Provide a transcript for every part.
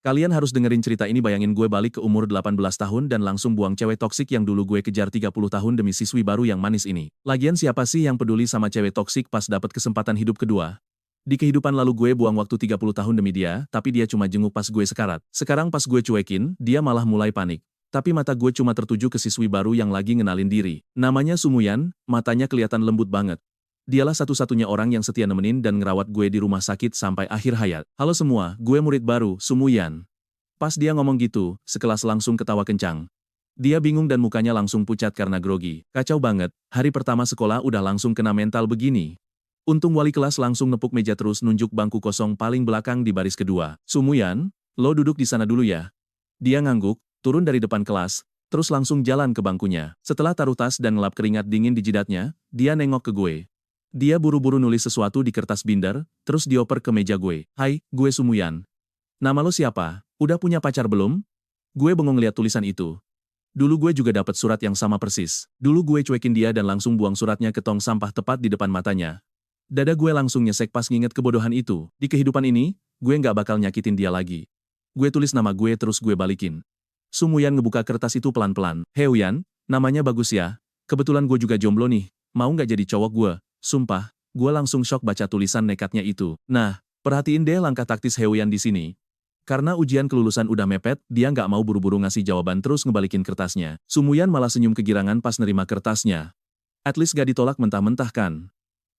Kalian harus dengerin cerita ini. Bayangin gue balik ke umur 18 tahun dan langsung buang cewek toksik yang dulu gue kejar 30 tahun demi siswi baru yang manis ini. Lagian siapa sih yang peduli sama cewek toksik pas dapet kesempatan hidup kedua? Di kehidupan lalu gue buang waktu 30 tahun demi dia, tapi dia cuma jenguk pas gue sekarat. Sekarang pas gue cuekin, dia malah mulai panik. Tapi mata gue cuma tertuju ke siswi baru yang lagi ngenalin diri. Namanya Sumuyan, matanya kelihatan lembut banget. Dialah satu-satunya orang yang setia nemenin dan ngerawat gue di rumah sakit sampai akhir hayat. Halo semua, gue murid baru, Sumuyan. Pas dia ngomong gitu, sekelas langsung ketawa kencang. Dia bingung dan mukanya langsung pucat karena grogi. Kacau banget, hari pertama sekolah udah langsung kena mental begini. Untung wali kelas langsung nepuk meja terus nunjuk bangku kosong paling belakang di baris kedua. Sumuyan, lo duduk di sana dulu ya. Dia ngangguk, turun dari depan kelas, terus langsung jalan ke bangkunya. Setelah taruh tas dan ngelap keringat dingin di jidatnya, dia nengok ke gue. Dia buru-buru nulis sesuatu di kertas binder, terus dioper ke meja gue. Hai, gue Sumuyan. Nama lo siapa? Udah punya pacar belum? Gue bengong lihat tulisan itu. Dulu gue juga dapat surat yang sama persis. Dulu gue cuekin dia dan langsung buang suratnya ke tong sampah tepat di depan matanya. Dada gue langsung nyesek pas nginget kebodohan itu. Di kehidupan ini, gue nggak bakal nyakitin dia lagi. Gue tulis nama gue terus gue balikin. Sumuyan ngebuka kertas itu pelan-pelan. Hei Uyan, namanya bagus ya. Kebetulan gue juga jomblo nih. Mau nggak jadi cowok gue? Sumpah, gue langsung syok baca tulisan nekatnya itu. Nah, perhatiin deh langkah taktis Heuyan di sini. Karena ujian kelulusan udah mepet, dia nggak mau buru-buru ngasih jawaban terus ngebalikin kertasnya. Sumuyan malah senyum kegirangan pas nerima kertasnya. At least gak ditolak mentah-mentah kan?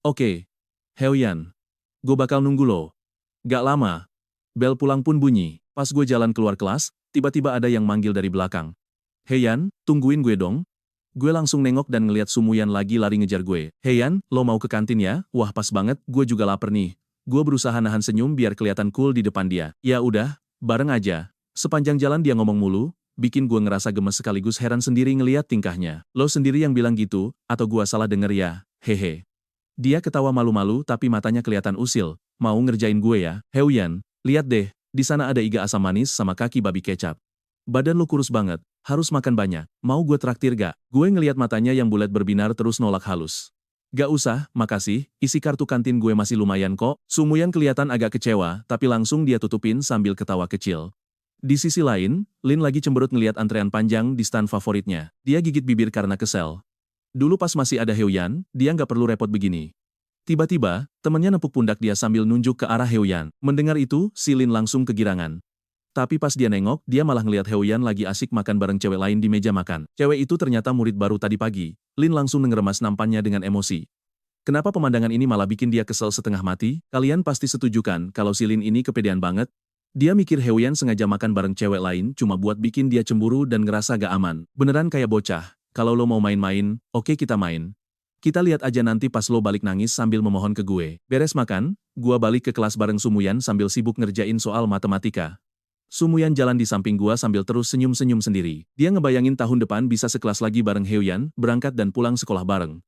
Oke. Heuyan. Gue bakal nunggu lo. Gak lama. Bel pulang pun bunyi. Pas gue jalan keluar kelas, tiba-tiba ada yang manggil dari belakang. Heuyan, tungguin gue dong. Gue langsung nengok dan ngeliat Sumuyan lagi lari ngejar gue. Hey Yan, lo mau ke kantin ya? Wah pas banget, gue juga lapar nih. Gue berusaha nahan senyum biar kelihatan cool di depan dia. Ya udah, bareng aja. Sepanjang jalan dia ngomong mulu, bikin gue ngerasa gemes sekaligus heran sendiri ngeliat tingkahnya. Lo sendiri yang bilang gitu, atau gue salah denger ya? Hehe. Dia ketawa malu-malu tapi matanya kelihatan usil. Mau ngerjain gue ya? Heuyan, lihat deh, di sana ada iga asam manis sama kaki babi kecap. Badan lo kurus banget, harus makan banyak. Mau gue traktir gak? Gue ngeliat matanya yang bulat berbinar terus nolak halus. Gak usah, makasih, isi kartu kantin gue masih lumayan kok. Sumuyan kelihatan agak kecewa, tapi langsung dia tutupin sambil ketawa kecil. Di sisi lain, Lin lagi cemberut ngeliat antrean panjang di stand favoritnya. Dia gigit bibir karena kesel. Dulu pas masih ada Heuyan, dia nggak perlu repot begini. Tiba-tiba, temannya nepuk pundak dia sambil nunjuk ke arah Heuyan. Mendengar itu, si Lin langsung kegirangan. Tapi pas dia nengok, dia malah ngeliat Heuyan lagi asik makan bareng cewek lain di meja makan. Cewek itu ternyata murid baru tadi pagi. Lin langsung ngeremas nampannya dengan emosi. Kenapa pemandangan ini malah bikin dia kesel setengah mati? Kalian pasti setuju kan kalau si Lin ini kepedean banget? Dia mikir Heuyan sengaja makan bareng cewek lain cuma buat bikin dia cemburu dan ngerasa gak aman. Beneran kayak bocah. Kalau lo mau main-main, oke kita main. Kita lihat aja nanti pas lo balik nangis sambil memohon ke gue. Beres makan, gua balik ke kelas bareng Sumuyan sambil sibuk ngerjain soal matematika. Sumuyan jalan di samping gua sambil terus senyum-senyum sendiri. Dia ngebayangin tahun depan bisa sekelas lagi bareng Heuyan, berangkat dan pulang sekolah bareng.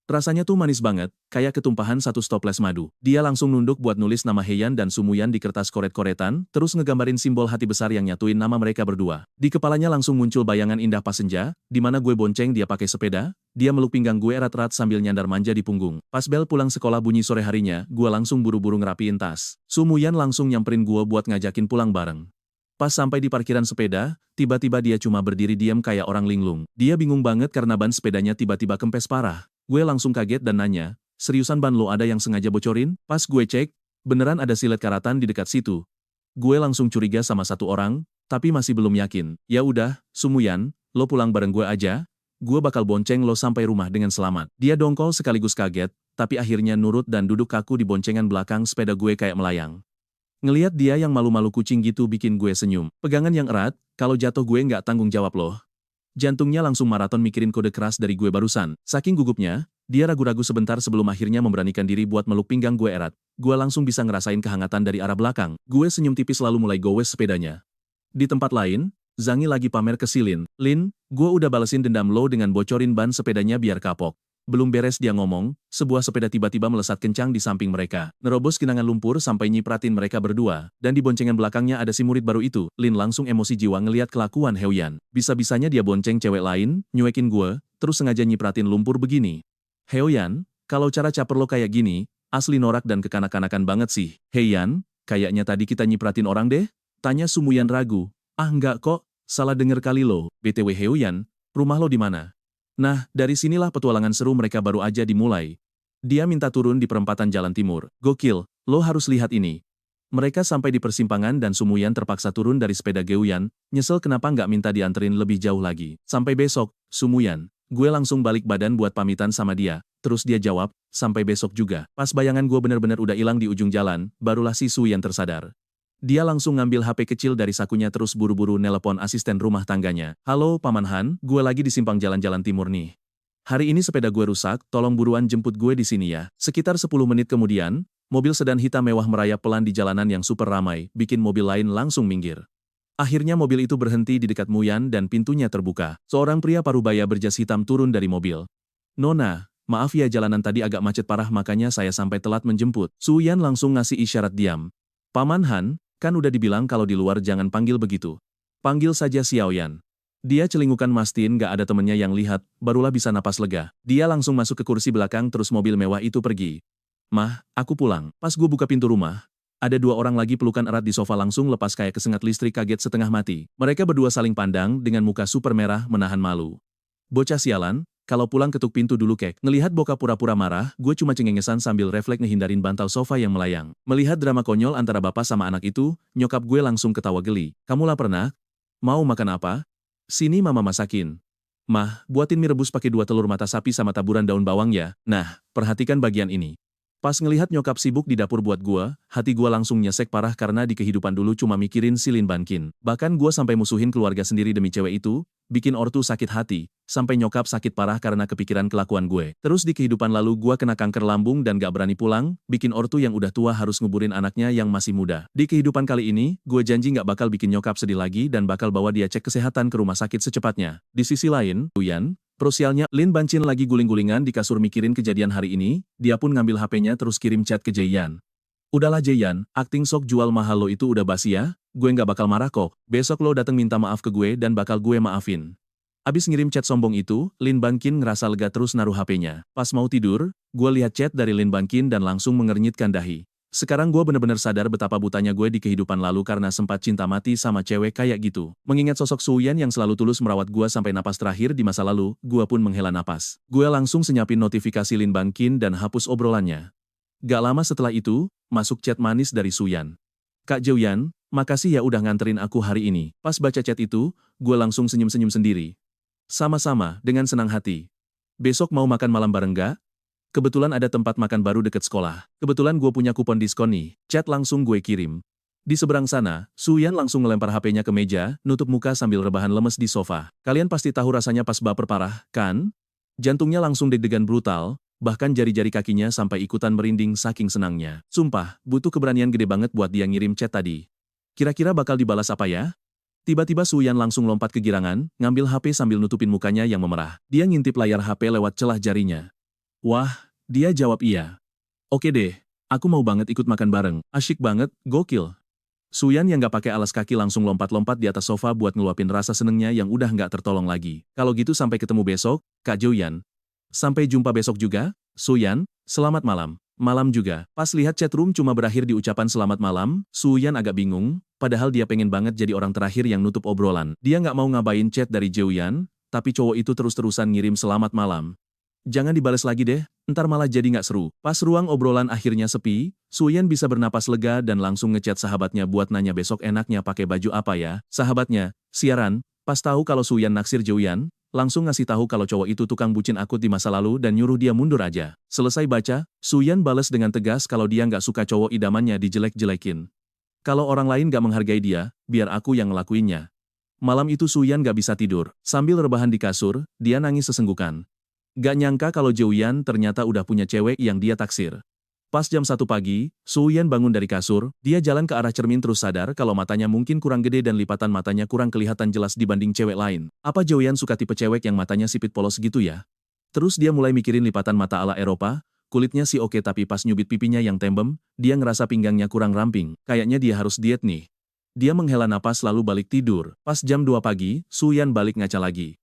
Rasanya tuh manis banget, kayak ketumpahan satu stoples madu. Dia langsung nunduk buat nulis nama Heuyan dan Sumuyan di kertas koret-koretan, terus ngegambarin simbol hati besar yang nyatuin nama mereka berdua. Di kepalanya langsung muncul bayangan indah pas senja, di mana gue bonceng dia pakai sepeda, dia meluk pinggang gue erat-erat sambil nyandar manja di punggung. Pas bel pulang sekolah bunyi sore harinya, gue langsung buru-buru ngerapiin tas. Sumuyan langsung nyamperin gue buat ngajakin pulang bareng. Pas sampai di parkiran sepeda, tiba-tiba dia cuma berdiri diam kayak orang linglung. Dia bingung banget karena ban sepedanya tiba-tiba kempes parah. Gue langsung kaget dan nanya, seriusan ban lo ada yang sengaja bocorin? Pas gue cek, beneran ada silet karatan di dekat situ. Gue langsung curiga sama satu orang, tapi masih belum yakin. Ya udah, Sumuyan, lo pulang bareng gue aja. Gue bakal bonceng lo sampai rumah dengan selamat. Dia dongkol sekaligus kaget, tapi akhirnya nurut dan duduk kaku di boncengan belakang sepeda gue kayak melayang. Ngeliat dia yang malu-malu kucing gitu bikin gue senyum. Pegangan yang erat, kalau jatuh gue nggak tanggung jawab loh. Jantungnya langsung maraton mikirin kode keras dari gue barusan. Saking gugupnya, dia ragu-ragu sebentar sebelum akhirnya memberanikan diri buat meluk pinggang gue erat. Gue langsung bisa ngerasain kehangatan dari arah belakang. Gue senyum tipis lalu mulai gowes sepedanya. Di tempat lain, Zangi lagi pamer ke si Lin. Lin, gue udah balesin dendam lo dengan bocorin ban sepedanya biar kapok. Belum beres dia ngomong, sebuah sepeda tiba-tiba melesat kencang di samping mereka. Nerobos genangan lumpur sampai nyipratin mereka berdua. Dan di boncengan belakangnya ada si murid baru itu. Lin langsung emosi jiwa ngeliat kelakuan Heuyan. Bisa-bisanya dia bonceng cewek lain, nyuekin gue, terus sengaja nyipratin lumpur begini. Heuyan, kalau cara caper lo kayak gini, asli norak dan kekanak-kanakan banget sih. Hei Yan, kayaknya tadi kita nyipratin orang deh. Tanya Sumuyan ragu. Ah enggak kok, salah denger kali lo. BTW Heuyan, rumah lo di mana? Nah, dari sinilah petualangan seru mereka baru aja dimulai. Dia minta turun di perempatan jalan timur. Gokil, lo harus lihat ini. Mereka sampai di persimpangan dan Sumuyan terpaksa turun dari sepeda Geuyan, nyesel kenapa nggak minta dianterin lebih jauh lagi. Sampai besok, Sumuyan. Gue langsung balik badan buat pamitan sama dia. Terus dia jawab, sampai besok juga. Pas bayangan gue bener-bener udah hilang di ujung jalan, barulah si Sumuyan tersadar. Dia langsung ngambil HP kecil dari sakunya terus buru-buru nelepon asisten rumah tangganya. Halo Paman Han, gue lagi di simpang jalan-jalan timur nih. Hari ini sepeda gue rusak, tolong buruan jemput gue di sini ya. Sekitar 10 menit kemudian, mobil sedan hitam mewah merayap pelan di jalanan yang super ramai, bikin mobil lain langsung minggir. Akhirnya mobil itu berhenti di dekat Muyan dan pintunya terbuka. Seorang pria parubaya berjas hitam turun dari mobil. Nona, maaf ya jalanan tadi agak macet parah makanya saya sampai telat menjemput. Suyan langsung ngasih isyarat diam. Paman Han, kan udah dibilang kalau di luar jangan panggil begitu. Panggil saja Xiaoyan. Dia celingukan mastiin gak ada temennya yang lihat, barulah bisa napas lega. Dia langsung masuk ke kursi belakang terus mobil mewah itu pergi. Mah, aku pulang. Pas gue buka pintu rumah, ada dua orang lagi pelukan erat di sofa langsung lepas kayak kesengat listrik kaget setengah mati. Mereka berdua saling pandang dengan muka super merah menahan malu. Bocah sialan, kalau pulang ketuk pintu dulu kek. Ngelihat bokap pura-pura marah, gue cuma cengengesan sambil refleks ngehindarin bantal sofa yang melayang. Melihat drama konyol antara bapak sama anak itu, nyokap gue langsung ketawa geli. Kamu lapar nak? Mau makan apa? Sini mama masakin. Mah, buatin mie rebus pakai 2 telur mata sapi sama taburan daun bawang ya. Nah, perhatikan bagian ini. Pas ngelihat nyokap sibuk di dapur buat gua, hati gua langsung nyesek parah karena di kehidupan dulu cuma mikirin si Lin Bankin. Bahkan gua sampai musuhin keluarga sendiri demi cewek itu, bikin ortu sakit hati, sampai nyokap sakit parah karena kepikiran kelakuan gue. Terus di kehidupan lalu gua kena kanker lambung dan gak berani pulang, bikin ortu yang udah tua harus nguburin anaknya yang masih muda. Di kehidupan kali ini, gue janji gak bakal bikin nyokap sedih lagi dan bakal bawa dia cek kesehatan ke rumah sakit secepatnya. Di sisi lain, Uyan, Prosialnya, Lin Bancin lagi guling-gulingan di kasur mikirin kejadian hari ini, dia pun ngambil HP-nya terus kirim chat ke Jaeyan. Udahlah Jaeyan, akting sok jual mahal lo itu udah basi ya, gue nggak bakal marah kok, besok lo dateng minta maaf ke gue dan bakal gue maafin. Abis ngirim chat sombong itu, Lin Bankin ngerasa lega terus naruh HP-nya. Pas mau tidur, gue lihat chat dari Lin Bankin dan langsung mengernyitkan dahi. Sekarang gue bener-bener sadar betapa butanya gue di kehidupan lalu karena sempat cinta mati sama cewek kayak gitu. Mengingat sosok Suyan yang selalu tulus merawat gue sampai napas terakhir di masa lalu, gue pun menghela napas. Gue langsung senyapin notifikasi Lin Bankin dan hapus obrolannya. Gak lama setelah itu, masuk chat manis dari Suyan. Kak Jaeyan, makasih ya udah nganterin aku hari ini. Pas baca chat itu, gue langsung senyum-senyum sendiri. Sama-sama, dengan senang hati. Besok mau makan malam bareng gak? Kebetulan ada tempat makan baru deket sekolah. Kebetulan gue punya kupon diskon nih. Chat langsung gue kirim. Di seberang sana, Suyan langsung ngelempar HP-nya ke meja, nutup muka sambil rebahan lemes di sofa. Kalian pasti tahu rasanya pas baper parah, kan? Jantungnya langsung deg-degan brutal, bahkan jari-jari kakinya sampai ikutan merinding saking senangnya. Sumpah, butuh keberanian gede banget buat dia ngirim chat tadi. Kira-kira bakal dibalas apa ya? Tiba-tiba Suyan langsung lompat ke girangan, ngambil HP sambil nutupin mukanya yang memerah. Dia ngintip layar HP lewat celah jarinya. Wah, dia jawab iya. Oke deh, aku mau banget ikut makan bareng. Asyik banget, gokil. Suyan yang gak pakai alas kaki langsung lompat-lompat di atas sofa buat ngeluapin rasa senengnya yang udah gak tertolong lagi. Kalau gitu sampai ketemu besok, Kak Jaeyan. Sampai jumpa besok juga, Suyan, selamat malam. Malam juga. Pas lihat chatroom cuma berakhir di ucapan selamat malam, Suyan agak bingung, padahal dia pengen banget jadi orang terakhir yang nutup obrolan. Dia gak mau ngabain chat dari Jaeyan, tapi cowok itu terus-terusan ngirim selamat malam. Jangan dibales lagi deh, ntar malah jadi nggak seru. Pas ruang obrolan akhirnya sepi, Suyan bisa bernapas lega dan langsung ngechat sahabatnya buat nanya besok enaknya pakai baju apa ya. Sahabatnya, siaran, pas tahu kalau Suyan naksir Jaeyan, langsung ngasih tahu kalau cowok itu tukang bucin akut di masa lalu dan nyuruh dia mundur aja. Selesai baca, Suyan bales dengan tegas kalau dia nggak suka cowok idamannya dijelek-jelekin. Kalau orang lain nggak menghargai dia, biar aku yang ngelakuinnya. Malam itu Suyan nggak bisa tidur. Sambil rebahan di kasur, dia nangis sesenggukan. Gak nyangka kalau Jaeyan ternyata udah punya cewek yang dia taksir. Pas jam 1 pagi, Suyan bangun dari kasur, dia jalan ke arah cermin terus sadar kalau matanya mungkin kurang gede dan lipatan matanya kurang kelihatan jelas dibanding cewek lain. Apa Jaeyan suka tipe cewek yang matanya sipit polos gitu ya? Terus dia mulai mikirin lipatan mata ala Eropa, kulitnya sih oke tapi pas nyubit pipinya yang tembem, dia ngerasa pinggangnya kurang ramping, kayaknya dia harus diet nih. Dia menghela napas lalu balik tidur. Pas jam 2 pagi, Suyan balik ngaca lagi.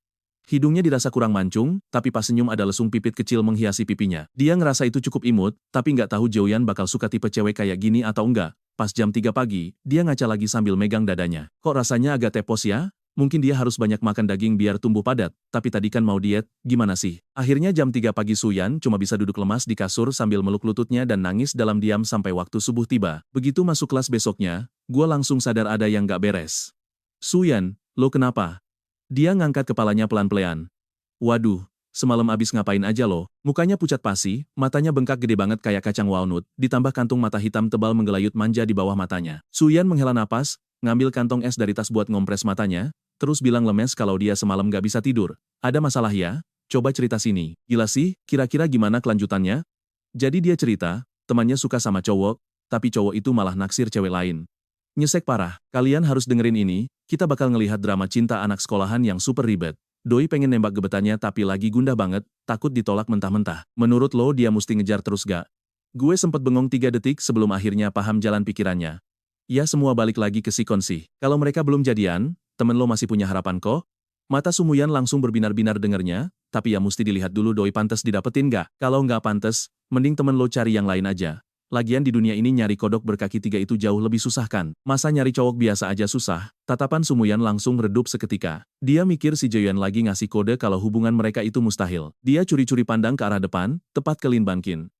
Hidungnya dirasa kurang mancung, tapi pas senyum ada lesung pipit kecil menghiasi pipinya. Dia ngerasa itu cukup imut, tapi nggak tahu Joeyan bakal suka tipe cewek kayak gini atau enggak. Pas jam 3 pagi, dia ngaca lagi sambil megang dadanya. Kok rasanya agak tepos ya? Mungkin dia harus banyak makan daging biar tumbuh padat, tapi tadi kan mau diet, gimana sih? Akhirnya jam 3 pagi Suyan cuma bisa duduk lemas di kasur sambil meluk lututnya dan nangis dalam diam sampai waktu subuh tiba. Begitu masuk kelas besoknya, gua langsung sadar ada yang gak beres. Suyan, lo kenapa? Dia ngangkat kepalanya pelan-pelan. Waduh, semalam abis ngapain aja lo? Mukanya pucat pasi, matanya bengkak gede banget kayak kacang walnut, ditambah kantung mata hitam tebal menggelayut manja di bawah matanya. Suyan menghela napas, ngambil kantong es dari tas buat ngompres matanya, terus bilang lemes kalau dia semalam gak bisa tidur. Ada masalah ya? Coba cerita sini. Gila sih, kira-kira gimana kelanjutannya? Jadi dia cerita, temannya suka sama cowok, tapi cowok itu malah naksir cewek lain. Nyesek parah, kalian harus dengerin ini, kita bakal ngelihat drama cinta anak sekolahan yang super ribet. Doi pengen nembak gebetannya tapi lagi gundah banget, takut ditolak mentah-mentah. Menurut lo dia mesti ngejar terus gak? Gue sempet bengong 3 detik sebelum akhirnya paham jalan pikirannya. Ya semua balik lagi ke si Konsi. Kalau mereka belum jadian, temen lo masih punya harapan kok? Mata Sumuyan langsung berbinar-binar dengernya, tapi ya mesti dilihat dulu doi pantes didapetin gak? Kalau nggak pantes, mending temen lo cari yang lain aja. Lagian di dunia ini nyari kodok berkaki 3 itu jauh lebih susah kan? Masa nyari cowok biasa aja susah? Tatapan Sumuyan langsung redup seketika. Dia mikir si Joeyan lagi ngasih kode kalau hubungan mereka itu mustahil. Dia curi-curi pandang ke arah depan, tepat ke Lin Bankin.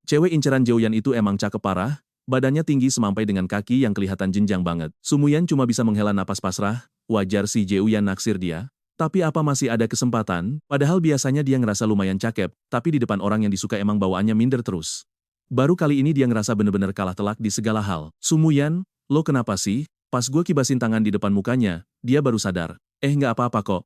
Cewek inceran Joeyan itu emang cakep parah, badannya tinggi semampai dengan kaki yang kelihatan jenjang banget. Sumuyan cuma bisa menghela napas pasrah, wajar si Joeyan naksir dia. Tapi apa masih ada kesempatan? Padahal biasanya dia ngerasa lumayan cakep, tapi di depan orang yang disuka emang bawaannya minder terus. Baru kali ini dia ngerasa bener-bener kalah telak di segala hal. Sumuyan, lo kenapa sih? Pas gue kibasin tangan di depan mukanya, dia baru sadar. Nggak apa-apa kok.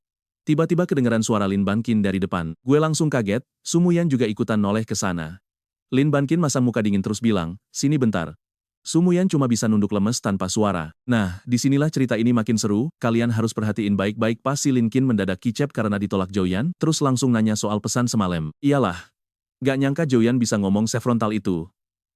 Tiba-tiba kedengaran suara Lin Bankin dari depan. Gue langsung kaget, Sumuyan juga ikutan noleh ke sana. Lin Bankin masang muka dingin terus bilang, sini bentar. Sumuyan cuma bisa nunduk lemes tanpa suara. Nah, disinilah cerita ini makin seru, kalian harus perhatiin baik-baik pas si Lin Kin mendadak kicep karena ditolak Joeyan, terus langsung nanya soal pesan semalam. Iyalah. Gak nyangka Joeyan bisa ngomong sefrontal itu.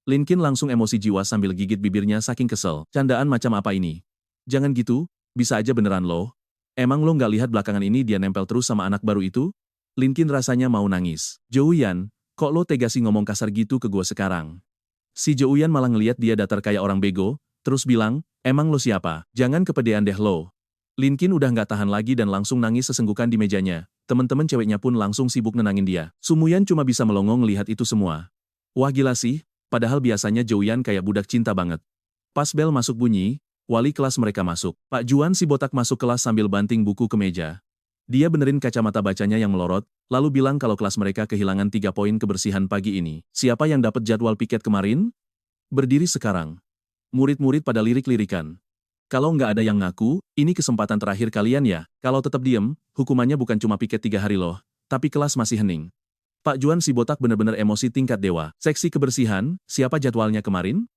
Lin Kin langsung emosi jiwa sambil gigit bibirnya saking kesel. Candaan macam apa ini? Jangan gitu, bisa aja beneran lo. Emang lo gak lihat belakangan ini dia nempel terus sama anak baru itu? Lin Kin rasanya mau nangis. Joeyan, kok lo tega sih ngomong kasar gitu ke gue sekarang? Si Joeyan malah ngeliat dia datar kayak orang bego, terus bilang, emang lo siapa? Jangan kepedean deh lo. Lin Kin udah gak tahan lagi dan langsung nangis sesenggukan di mejanya. Teman-teman ceweknya pun langsung sibuk nenangin dia. Sumuyan cuma bisa melongo ngelihat itu semua. Wah gila sih, padahal biasanya Joeyan kayak budak cinta banget. Pas bel masuk bunyi, wali kelas mereka masuk. Pak Juan si botak masuk kelas sambil banting buku ke meja. Dia benerin kacamata bacanya yang melorot, lalu bilang kalau kelas mereka kehilangan 3 poin kebersihan pagi ini. Siapa yang dapat jadwal piket kemarin? Berdiri sekarang. Murid-murid pada lirik-lirikan. Kalau nggak ada yang ngaku, ini kesempatan terakhir kalian ya. Kalau tetap diem, hukumannya bukan cuma piket 3 hari loh, tapi kelas masih hening. Pak Juan si botak bener-bener emosi tingkat dewa. Seksi kebersihan, siapa jadwalnya kemarin?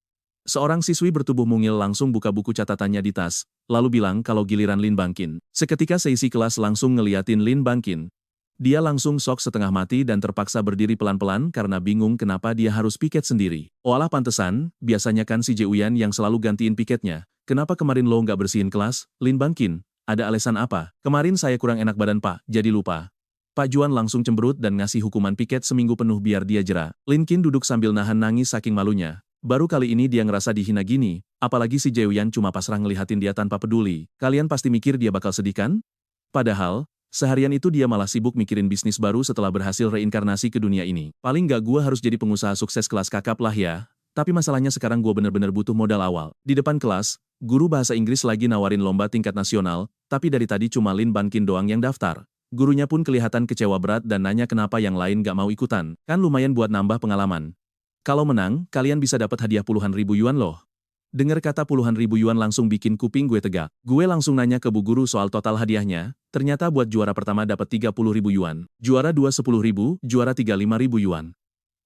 Seorang siswi bertubuh mungil langsung buka buku catatannya di tas, lalu bilang kalau giliran Lin Bankin. Seketika seisi kelas langsung ngeliatin Lin Bankin. Dia langsung sok setengah mati dan terpaksa berdiri pelan-pelan karena bingung kenapa dia harus piket sendiri. Oalah pantesan, biasanya kan si Joeyan yang selalu gantiin piketnya. Kenapa kemarin lo nggak bersihin kelas, Lin Bankin? Ada alasan apa? Kemarin saya kurang enak badan pak, jadi lupa. Pak Juan langsung cemberut dan ngasih hukuman piket seminggu penuh biar dia jera. Lin Kin duduk sambil nahan nangis saking malunya. Baru kali ini dia ngerasa dihina gini, apalagi si Joeyan cuma pasrah ngelihatin dia tanpa peduli. Kalian pasti mikir dia bakal sedih kan? Padahal, seharian itu dia malah sibuk mikirin bisnis baru setelah berhasil reinkarnasi ke dunia ini. Paling nggak gua harus jadi pengusaha sukses kelas kakap lah ya. Tapi masalahnya sekarang gue bener-bener butuh modal awal. Di depan kelas, guru bahasa Inggris lagi nawarin lomba tingkat nasional, tapi dari tadi cuma Lin Bankin doang yang daftar. Gurunya pun kelihatan kecewa berat dan nanya kenapa yang lain gak mau ikutan. Kan lumayan buat nambah pengalaman. Kalau menang, kalian bisa dapat hadiah puluhan ribu yuan loh. Dengar kata puluhan ribu yuan langsung bikin kuping gue tegak. Gue langsung nanya ke bu guru soal total hadiahnya, ternyata buat juara pertama dapat 30 ribu yuan, juara 2 10 ribu, juara 3 5 ribu yuan.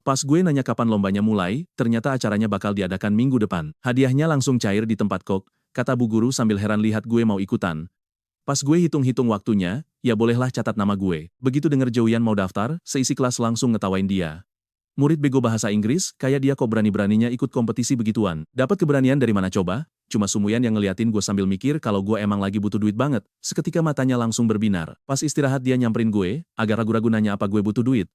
Pas gue nanya kapan lombanya mulai, ternyata acaranya bakal diadakan minggu depan. Hadiahnya langsung cair di tempat kok, kata bu guru sambil heran lihat gue mau ikutan. Pas gue hitung-hitung waktunya, ya bolehlah catat nama gue. Begitu denger Joeyan mau daftar, seisi kelas langsung ngetawain dia. Murid bego bahasa Inggris, kayak dia kok berani-beraninya ikut kompetisi begituan. Dapat keberanian dari mana coba? cuma Sumuyan yang ngeliatin gue sambil mikir kalau gue emang lagi butuh duit banget. Seketika matanya langsung berbinar. Pas istirahat dia nyamperin gue, agak ragu-ragu nanya apa gue butuh duit.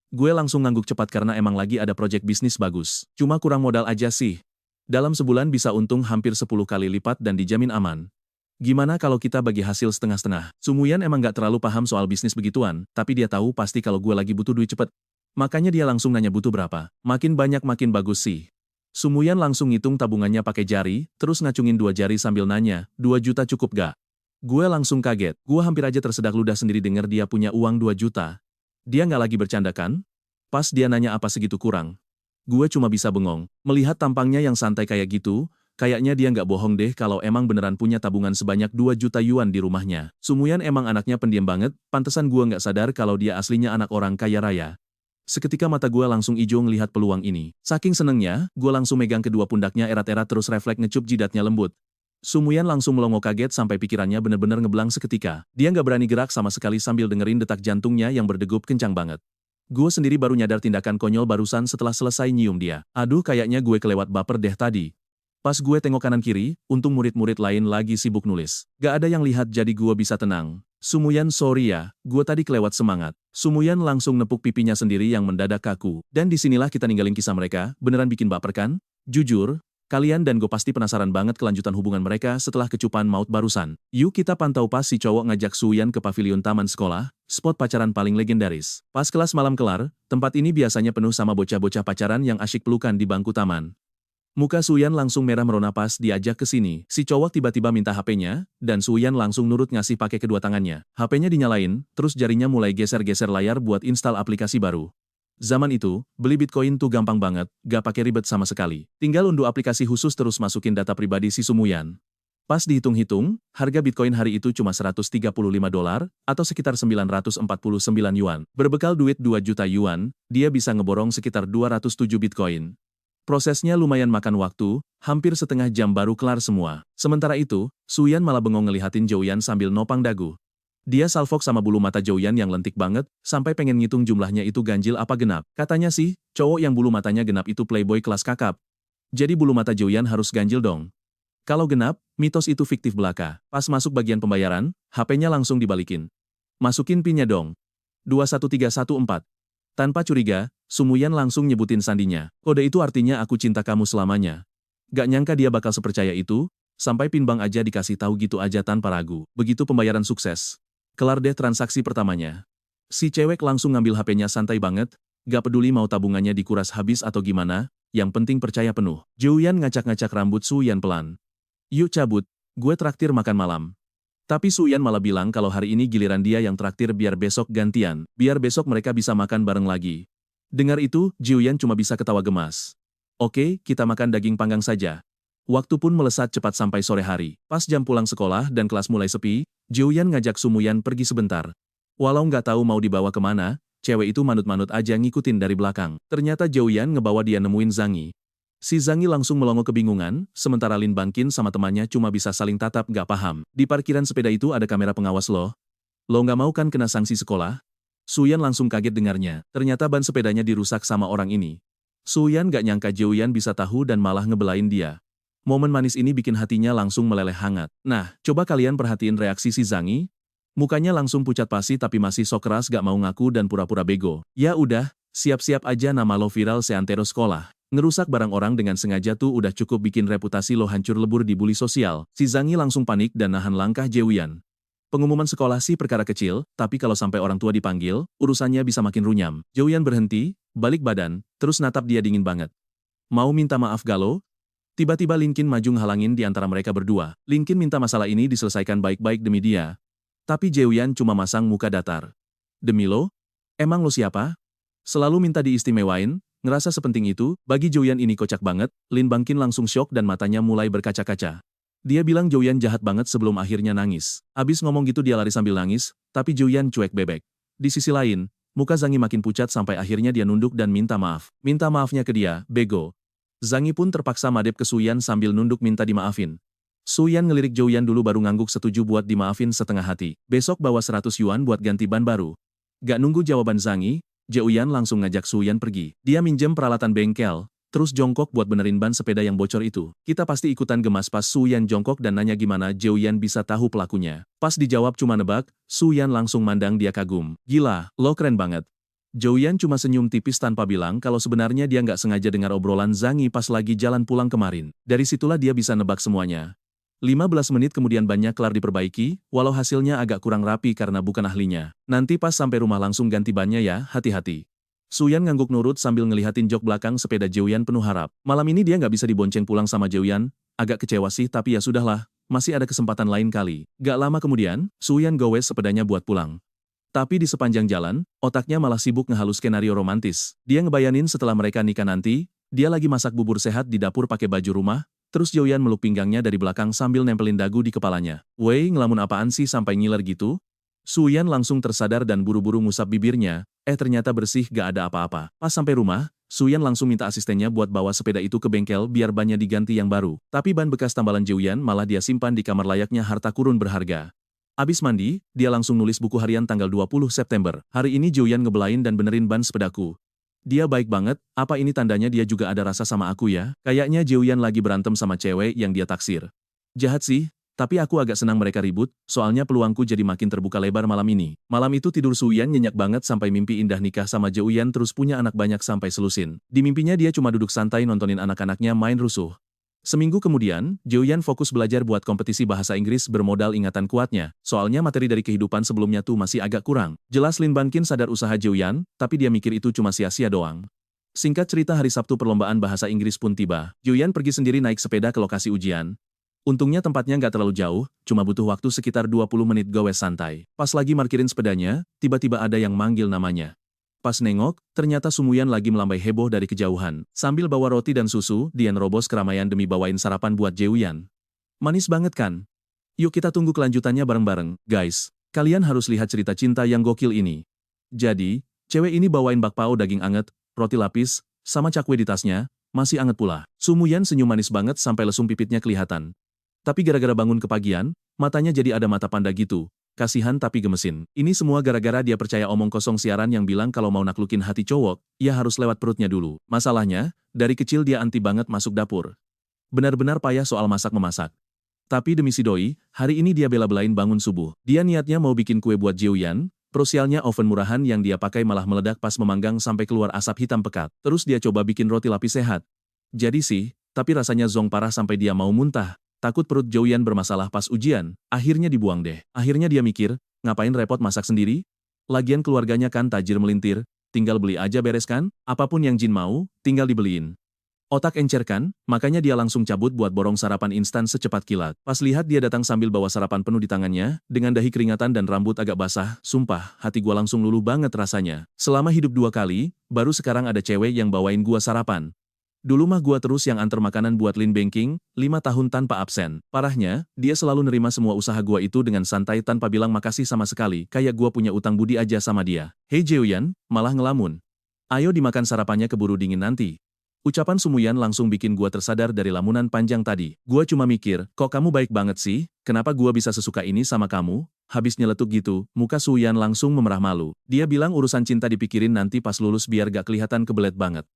Gue langsung ngangguk cepat karena emang lagi ada proyek bisnis bagus. Cuma kurang modal aja sih. Dalam sebulan bisa untung hampir 10 kali lipat dan dijamin aman. Gimana kalau kita bagi hasil setengah-setengah? Sumuyan emang gak terlalu paham soal bisnis begituan, tapi dia tahu pasti kalau gue lagi butuh duit cepet. Makanya dia langsung nanya butuh berapa. Makin banyak makin bagus sih. Sumuyan langsung ngitung tabungannya pakai jari, terus ngacungin 2 jari sambil nanya, 2 juta cukup gak? Gue langsung kaget. Gue hampir aja tersedak ludah sendiri denger dia punya uang 2 juta. Dia nggak lagi bercanda kan? Pas dia nanya apa segitu kurang. Gue cuma bisa bengong. Melihat tampangnya yang santai kayak gitu, kayaknya dia nggak bohong deh kalau emang beneran punya tabungan sebanyak 2 juta yuan di rumahnya. Sumuyan emang anaknya pendiam banget, pantesan gue nggak sadar kalau dia aslinya anak orang kaya raya. Seketika mata gue langsung ijo ngelihat peluang ini. Saking senengnya, gue langsung megang kedua pundaknya erat-erat terus refleks ngecup jidatnya lembut. Sumuyan langsung melongo kaget sampai pikirannya bener-bener ngeblank seketika. Dia nggak berani gerak sama sekali sambil dengerin detak jantungnya yang berdegup kencang banget. Gue sendiri baru nyadar tindakan konyol barusan setelah selesai nyium dia. Aduh kayaknya gue kelewat baper deh tadi. Pas gue tengok kanan kiri, untung murid-murid lain lagi sibuk nulis. Gak ada yang lihat jadi gue bisa tenang. Sumuyan sorry ya, gue tadi kelewat semangat. Sumuyan langsung nepuk pipinya sendiri yang mendadak kaku. Dan disinilah kita ninggalin kisah mereka, beneran bikin baper kan? Jujur, kalian dan gue pasti penasaran banget kelanjutan hubungan mereka setelah kecupan maut barusan. Yuk kita pantau pas si cowok ngajak Suyan ke pavilion taman sekolah, spot pacaran paling legendaris. Pas kelas malam kelar, tempat ini biasanya penuh sama bocah-bocah pacaran yang asyik pelukan di bangku taman. Muka Suyan langsung merah merona pas diajak ke sini. Si cowok tiba-tiba minta HP-nya, dan Suyan langsung nurut ngasih pakai kedua tangannya. HP-nya dinyalain, terus jarinya mulai geser-geser layar buat install aplikasi baru. Zaman itu, beli Bitcoin tuh gampang banget, gak pakai ribet sama sekali. Tinggal unduh aplikasi khusus terus masukin data pribadi si Sumuyan. Pas dihitung-hitung, harga Bitcoin hari itu cuma $135 atau sekitar 949 yuan. Berbekal duit 2 juta yuan, dia bisa ngeborong sekitar 207 Bitcoin. Prosesnya lumayan makan waktu, hampir setengah jam baru kelar semua. Sementara itu, Suyan malah bengong ngelihatin Joyan sambil nopang dagu. Dia salfok sama bulu mata Joyan yang lentik banget, sampai pengen ngitung jumlahnya itu ganjil apa genap. Katanya sih, cowok yang bulu matanya genap itu playboy kelas kakap. Jadi bulu mata Joyan harus ganjil dong. Kalau genap, mitos itu fiktif belaka. Pas masuk bagian pembayaran, HP-nya langsung dibalikin. Masukin PIN-nya dong. 21314. Tanpa curiga, Sumuyan langsung nyebutin sandinya. Kode itu artinya aku cinta kamu selamanya. Gak nyangka dia bakal sepercaya itu, sampai PIN bank aja dikasih tahu gitu aja tanpa ragu. Begitu pembayaran sukses. Kelar deh transaksi pertamanya. Si cewek langsung ngambil HP-nya santai banget, gak peduli mau tabungannya dikuras habis atau gimana, yang penting percaya penuh. Joyan ngacak-ngacak rambut Suyan pelan. Yuk cabut, gue traktir makan malam. Tapi Suyan malah bilang kalau hari ini giliran dia yang traktir biar besok gantian, biar besok mereka bisa makan bareng lagi. Dengar itu, Joyan cuma bisa ketawa gemas. Oke, kita makan daging panggang saja. Waktu pun melesat cepat sampai sore hari. Pas jam pulang sekolah dan kelas mulai sepi, Joyan ngajak Sumuyan pergi sebentar. Walau nggak tahu mau dibawa kemana, cewek itu manut-manut aja ngikutin dari belakang. Ternyata Joyan ngebawa dia nemuin Zangi. Si Zangi langsung melongo kebingungan, sementara Lin Bangkin sama temannya cuma bisa saling tatap gak paham. Di parkiran sepeda itu ada kamera pengawas loh. Lo nggak mau kan kena sanksi sekolah? Suyan langsung kaget dengarnya, ternyata ban sepedanya dirusak sama orang ini. Suyan gak nyangka Joyan bisa tahu dan malah ngebelain dia. Momen manis ini bikin hatinya langsung meleleh hangat. Nah, coba kalian perhatiin reaksi si Zangi. Mukanya langsung pucat pasi tapi masih sok keras gak mau ngaku dan pura-pura bego. Ya udah, siap-siap aja nama lo viral seantero sekolah. Ngerusak barang orang dengan sengaja tuh udah cukup bikin reputasi lo hancur lebur di bully sosial. Si Zangi langsung panik dan nahan langkah Joyan. Pengumuman sekolah sih perkara kecil, tapi kalau sampai orang tua dipanggil, urusannya bisa makin runyam. Joyan berhenti, balik badan, terus natap dia dingin banget. Mau minta maaf galo? Tiba-tiba Linkin maju ngehalangin di antara mereka berdua. Linkin minta masalah ini diselesaikan baik-baik demi dia. Tapi Joyan cuma masang muka datar. Demi lo? Emang lo siapa? Selalu minta diistimewain, ngerasa sepenting itu, bagi Joyan ini kocak banget, Lin Bangkin langsung syok dan matanya mulai berkaca-kaca. Dia bilang Joyan jahat banget sebelum akhirnya nangis. Abis ngomong gitu dia lari sambil nangis, tapi Joyan cuek bebek. Di sisi lain, muka Zangi makin pucat sampai akhirnya dia nunduk dan minta maaf. Minta maafnya ke dia, bego. Zangi pun terpaksa madep ke Suyan sambil nunduk minta dimaafin. Suyan ngelirik Joyan dulu baru ngangguk setuju buat dimaafin setengah hati. Besok bawa 100 yuan buat ganti ban baru. Gak nunggu jawaban Zangi, Joyan langsung ngajak Suyan pergi. Dia minjem peralatan bengkel, Terus jongkok buat benerin ban sepeda yang bocor itu. Kita pasti ikutan gemas pas Su Yan jongkok dan nanya gimana Zhou Yan bisa tahu pelakunya. Pas dijawab cuma nebak, Su Yan langsung mandang dia kagum. Gila, lo keren banget. Zhou Yan cuma senyum tipis tanpa bilang kalau sebenarnya dia nggak sengaja dengar obrolan Zhang Yi pas lagi jalan pulang kemarin. Dari situlah dia bisa nebak semuanya. 15 menit kemudian bannya kelar diperbaiki, walau hasilnya agak kurang rapi karena bukan ahlinya. Nanti pas sampai rumah langsung ganti bannya ya, hati-hati. Su Yan ngangguk nurut sambil ngelihatin jok belakang sepeda Zhou Yan penuh harap. Malam ini dia nggak bisa dibonceng pulang sama Zhou Yan, agak kecewa sih tapi ya sudahlah, masih ada kesempatan lain kali. Gak lama kemudian, Su Yan gowes sepedanya buat pulang. Tapi di sepanjang jalan, otaknya malah sibuk ngehalus skenario romantis. Dia ngebayanin setelah mereka nikah nanti, dia lagi masak bubur sehat di dapur pakai baju rumah, terus Zhou Yan meluk pinggangnya dari belakang sambil nempelin dagu di kepalanya. Wei, ngelamun apaan sih sampai ngiler gitu? Su Yan langsung tersadar dan buru-buru ngusap bibirnya, ternyata bersih gak ada apa-apa. Pas sampai rumah, Su Yan langsung minta asistennya buat bawa sepeda itu ke bengkel biar bannya diganti yang baru. Tapi ban bekas tambalan Zhou Yan malah dia simpan di kamar layaknya harta kurun berharga. Abis mandi, dia langsung nulis buku harian tanggal 20 September. Hari ini Zhou Yan ngebelain dan benerin ban sepedaku. Dia baik banget, apa ini tandanya dia juga ada rasa sama aku ya? Kayaknya Zhou Yan lagi berantem sama cewek yang dia taksir. Jahat sih. Tapi aku agak senang mereka ribut, soalnya peluangku jadi makin terbuka lebar malam ini. Malam itu tidur Su Yan nyenyak banget sampai mimpi indah nikah sama Zhou Yan terus punya anak banyak sampai selusin. Di mimpinya dia cuma duduk santai nontonin anak-anaknya main rusuh. Seminggu kemudian, Zhou Yan fokus belajar buat kompetisi bahasa Inggris bermodal ingatan kuatnya, soalnya materi dari kehidupan sebelumnya tuh masih agak kurang. Jelas Lin Banqin sadar usaha Zhou Yan, tapi dia mikir itu cuma sia-sia doang. Singkat cerita hari Sabtu perlombaan bahasa Inggris pun tiba. Zhou Yan pergi sendiri naik sepeda ke lokasi ujian. Untungnya tempatnya nggak terlalu jauh, cuma butuh waktu sekitar 20 menit gowes santai. Pas lagi markirin sepedanya, tiba-tiba ada yang manggil namanya. Pas nengok, ternyata Sumuyan lagi melambai heboh dari kejauhan. Sambil bawa roti dan susu, dia nerobos keramaian demi bawain sarapan buat Zhou Yan. Manis banget kan? Yuk kita tunggu kelanjutannya bareng-bareng, guys. Kalian harus lihat cerita cinta yang gokil ini. Jadi, cewek ini bawain bakpao daging anget, roti lapis, sama cakwe di tasnya, masih anget pula. Sumuyan senyum manis banget sampai lesung pipitnya kelihatan. Tapi gara-gara bangun kepagian, matanya jadi ada mata panda gitu. Kasihan tapi gemesin. Ini semua gara-gara dia percaya omong kosong siaran yang bilang kalau mau naklukin hati cowok, ya harus lewat perutnya dulu. Masalahnya, dari kecil dia anti banget masuk dapur. Benar-benar payah soal masak-memasak. Tapi demi si doi, hari ini dia bela-belain bangun subuh. Dia niatnya mau bikin kue buat Zhou Yan, prosialnya oven murahan yang dia pakai malah meledak pas memanggang sampai keluar asap hitam pekat. Terus dia coba bikin roti lapis sehat. Jadi sih, tapi rasanya zonk parah sampai dia mau muntah. Takut perut Zhou Yan bermasalah pas ujian, akhirnya dibuang deh. Akhirnya dia mikir, ngapain repot masak sendiri? Lagian keluarganya kan tajir melintir, tinggal beli aja beres kan? Apapun yang Jin mau, tinggal dibeliin. Otak encer kan, makanya dia langsung cabut buat borong sarapan instan secepat kilat. Pas lihat dia datang sambil bawa sarapan penuh di tangannya, dengan dahi keringatan dan rambut agak basah, sumpah, hati gua langsung luluh banget rasanya. Selama hidup 2 kali, baru sekarang ada cewek yang bawain gua sarapan. Dulu mah gua terus yang antar makanan buat Lin Banqin, 5 tahun tanpa absen. Parahnya, dia selalu nerima semua usaha gua itu dengan santai tanpa bilang makasih sama sekali, kayak gua punya utang budi aja sama dia. Hei Zhou Yan, malah ngelamun. Ayo dimakan sarapannya keburu dingin nanti. Ucapan Sumuyan langsung bikin gua tersadar dari lamunan panjang tadi. Gua cuma mikir, kok kamu baik banget sih? Kenapa gua bisa sesuka ini sama kamu? Habis nyeletuk gitu, muka Sumuyan langsung memerah malu. Dia bilang urusan cinta dipikirin nanti pas lulus biar gak kelihatan kebelet banget.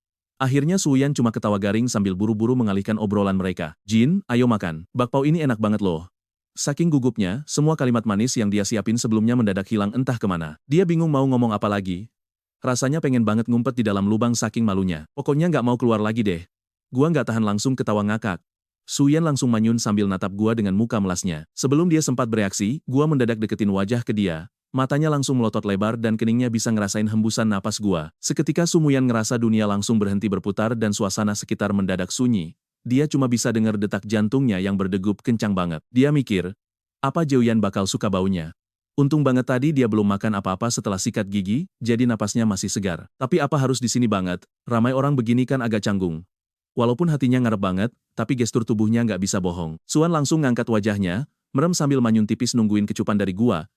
Akhirnya Sumuyan cuma ketawa garing sambil buru-buru mengalihkan obrolan mereka. Jin, ayo makan. Bakpao ini enak banget loh. Saking gugupnya, semua kalimat manis yang dia siapin sebelumnya mendadak hilang entah kemana. Dia bingung mau ngomong apa lagi. Rasanya pengen banget ngumpet di dalam lubang saking malunya. Pokoknya nggak mau keluar lagi deh. Gua nggak tahan langsung ketawa ngakak. Sumuyan langsung manyun sambil natap gua dengan muka melasnya. Sebelum dia sempat bereaksi, gua mendadak deketin wajah ke dia. Matanya langsung melotot lebar dan keningnya bisa ngerasain hembusan napas gua. Seketika Sumuyan ngerasa dunia langsung berhenti berputar dan suasana sekitar mendadak sunyi. Dia cuma bisa dengar detak jantungnya yang berdegup kencang banget. Dia mikir, apa Zhou Yan bakal suka baunya? Untung banget tadi dia belum makan apa-apa setelah sikat gigi, jadi napasnya masih segar. Tapi apa harus di sini banget? Ramai orang begini kan agak canggung. Walaupun hatinya ngarep banget, tapi gestur tubuhnya nggak bisa bohong. Suan langsung ngangkat wajahnya, merem sambil manyun tipis nungguin kecupan dari gua.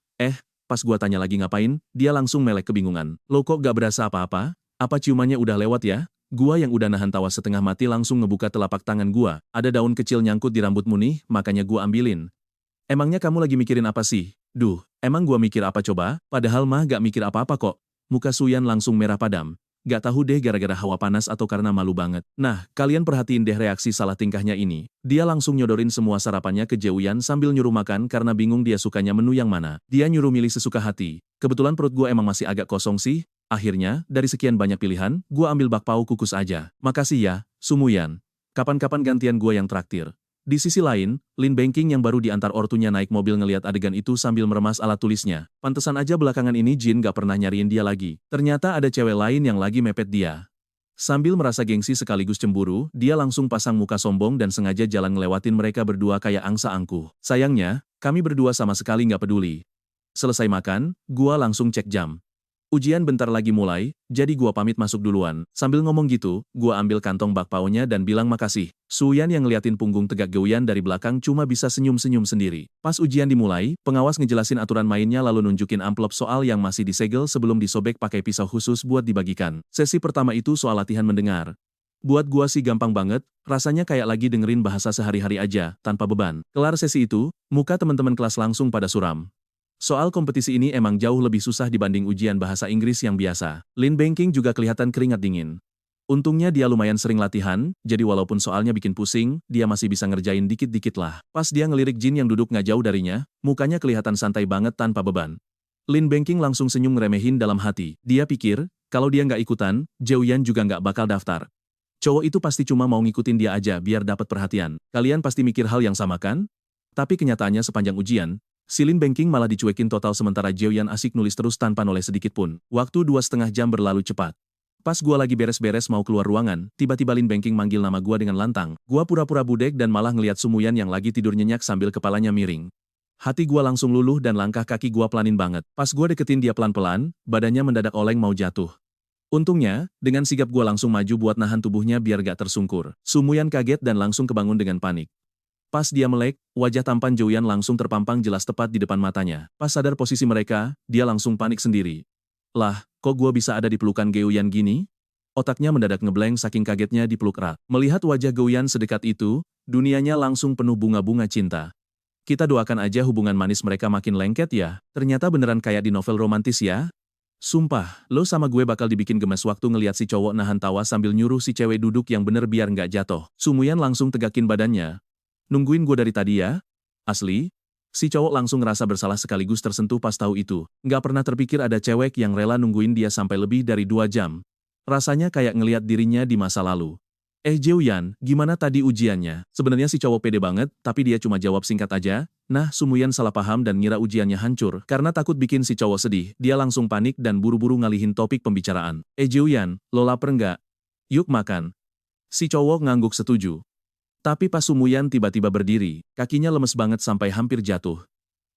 Pas gua tanya lagi ngapain, dia langsung melek kebingungan. Lo kok gak berasa apa-apa? Apa ciumannya udah lewat ya? Gua yang udah nahan tawa setengah mati langsung ngebuka telapak tangan gua. Ada daun kecil nyangkut di rambutmu nih, makanya gua ambilin. Emangnya kamu lagi mikirin apa sih? Duh, emang gua mikir apa coba? Padahal mah gak mikir apa-apa kok. Muka Suyan langsung merah padam. Gak tahu deh gara-gara hawa panas atau karena malu banget. Nah, kalian perhatiin deh reaksi salah tingkahnya ini. Dia langsung nyodorin semua sarapannya ke Jeuyan sambil nyuruh makan karena bingung dia sukanya menu yang mana. Dia nyuruh milih sesuka hati. Kebetulan perut gue emang masih agak kosong sih. Akhirnya, dari sekian banyak pilihan, gue ambil bakpao kukus aja. Makasih ya, Sumuyan. Kapan-kapan gantian gue yang traktir. Di sisi lain, Lin Banking yang baru diantar ortunya naik mobil ngeliat adegan itu sambil meremas alat tulisnya. Pantesan aja belakangan ini Jin gak pernah nyariin dia lagi. Ternyata ada cewek lain yang lagi mepet dia. Sambil merasa gengsi sekaligus cemburu, dia langsung pasang muka sombong dan sengaja jalan ngelewatin mereka berdua kayak angsa angkuh. Sayangnya, kami berdua sama sekali gak peduli. Selesai makan, gua langsung cek jam. Ujian bentar lagi mulai, jadi gua pamit masuk duluan. Sambil ngomong gitu, gua ambil kantong bakpaonya dan bilang makasih. Suyan yang ngeliatin punggung tegak Geuyan dari belakang cuma bisa senyum-senyum sendiri. Pas ujian dimulai, pengawas ngejelasin aturan mainnya lalu nunjukin amplop soal yang masih disegel sebelum disobek pakai pisau khusus buat dibagikan. Sesi pertama itu soal latihan mendengar. Buat gua sih gampang banget, rasanya kayak lagi dengerin bahasa sehari-hari aja, tanpa beban. Kelar sesi itu, muka teman-teman kelas langsung pada suram. Soal kompetisi ini emang jauh lebih susah dibanding ujian bahasa Inggris yang biasa. Lin Banking juga kelihatan keringat dingin. Untungnya dia lumayan sering latihan, jadi walaupun soalnya bikin pusing, dia masih bisa ngerjain dikit-dikit lah. Pas dia ngelirik Jin yang duduk nggak jauh darinya, mukanya kelihatan santai banget tanpa beban. Lin Banking langsung senyum ngeremehin dalam hati. Dia pikir, kalau dia nggak ikutan, Jeuyan juga nggak bakal daftar. Cowok itu pasti cuma mau ngikutin dia aja biar dapat perhatian. Kalian pasti mikir hal yang sama kan? Tapi kenyataannya sepanjang ujian, si Lin Banking malah dicuekin total sementara Jeuyan asik nulis terus tanpa noleh sedikit pun. Waktu 2,5 jam berlalu cepat. Pas gua lagi beres-beres mau keluar ruangan, tiba-tiba Lin Banking manggil nama gua dengan lantang. Gua pura-pura budek dan malah ngeliat Sumuyan yang lagi tidur nyenyak sambil kepalanya miring. Hati gua langsung luluh dan langkah kaki gua pelanin banget. Pas gua deketin dia pelan-pelan, badannya mendadak oleng mau jatuh. Untungnya, dengan sigap gua langsung maju buat nahan tubuhnya biar gak tersungkur. Sumuyan kaget dan langsung kebangun dengan panik. Pas dia melek, wajah tampan Jeuyan langsung terpampang jelas tepat di depan matanya. Pas sadar posisi mereka, dia langsung panik sendiri. Lah, kok gua bisa ada di pelukan Geuyan gini? Otaknya mendadak ngeblank saking kagetnya dipeluk erat. Melihat wajah Geuyan sedekat itu, dunianya langsung penuh bunga-bunga cinta. Kita doakan aja hubungan manis mereka makin lengket ya. Ternyata beneran kayak di novel romantis ya. Sumpah, lo sama gue bakal dibikin gemes waktu ngeliat si cowok nahan tawa sambil nyuruh si cewek duduk yang bener biar nggak jatuh. Sumuyan langsung tegakin badannya. Nungguin gue dari tadi ya? Asli? Si cowok langsung ngerasa bersalah sekaligus tersentuh pas tahu itu. Nggak pernah terpikir ada cewek yang rela nungguin dia sampai lebih dari 2 jam. Rasanya kayak ngeliat dirinya di masa lalu. Jeuyan, gimana tadi ujiannya? Sebenarnya si cowok pede banget, tapi dia cuma jawab singkat aja. Nah, Sumuyan salah paham dan ngira ujiannya hancur. Karena takut bikin si cowok sedih, dia langsung panik dan buru-buru ngalihin topik pembicaraan. Jeuyan, lo lapar nggak? Yuk makan. Si cowok ngangguk setuju. Tapi pas Sumuyan tiba-tiba berdiri, kakinya lemes banget sampai hampir jatuh.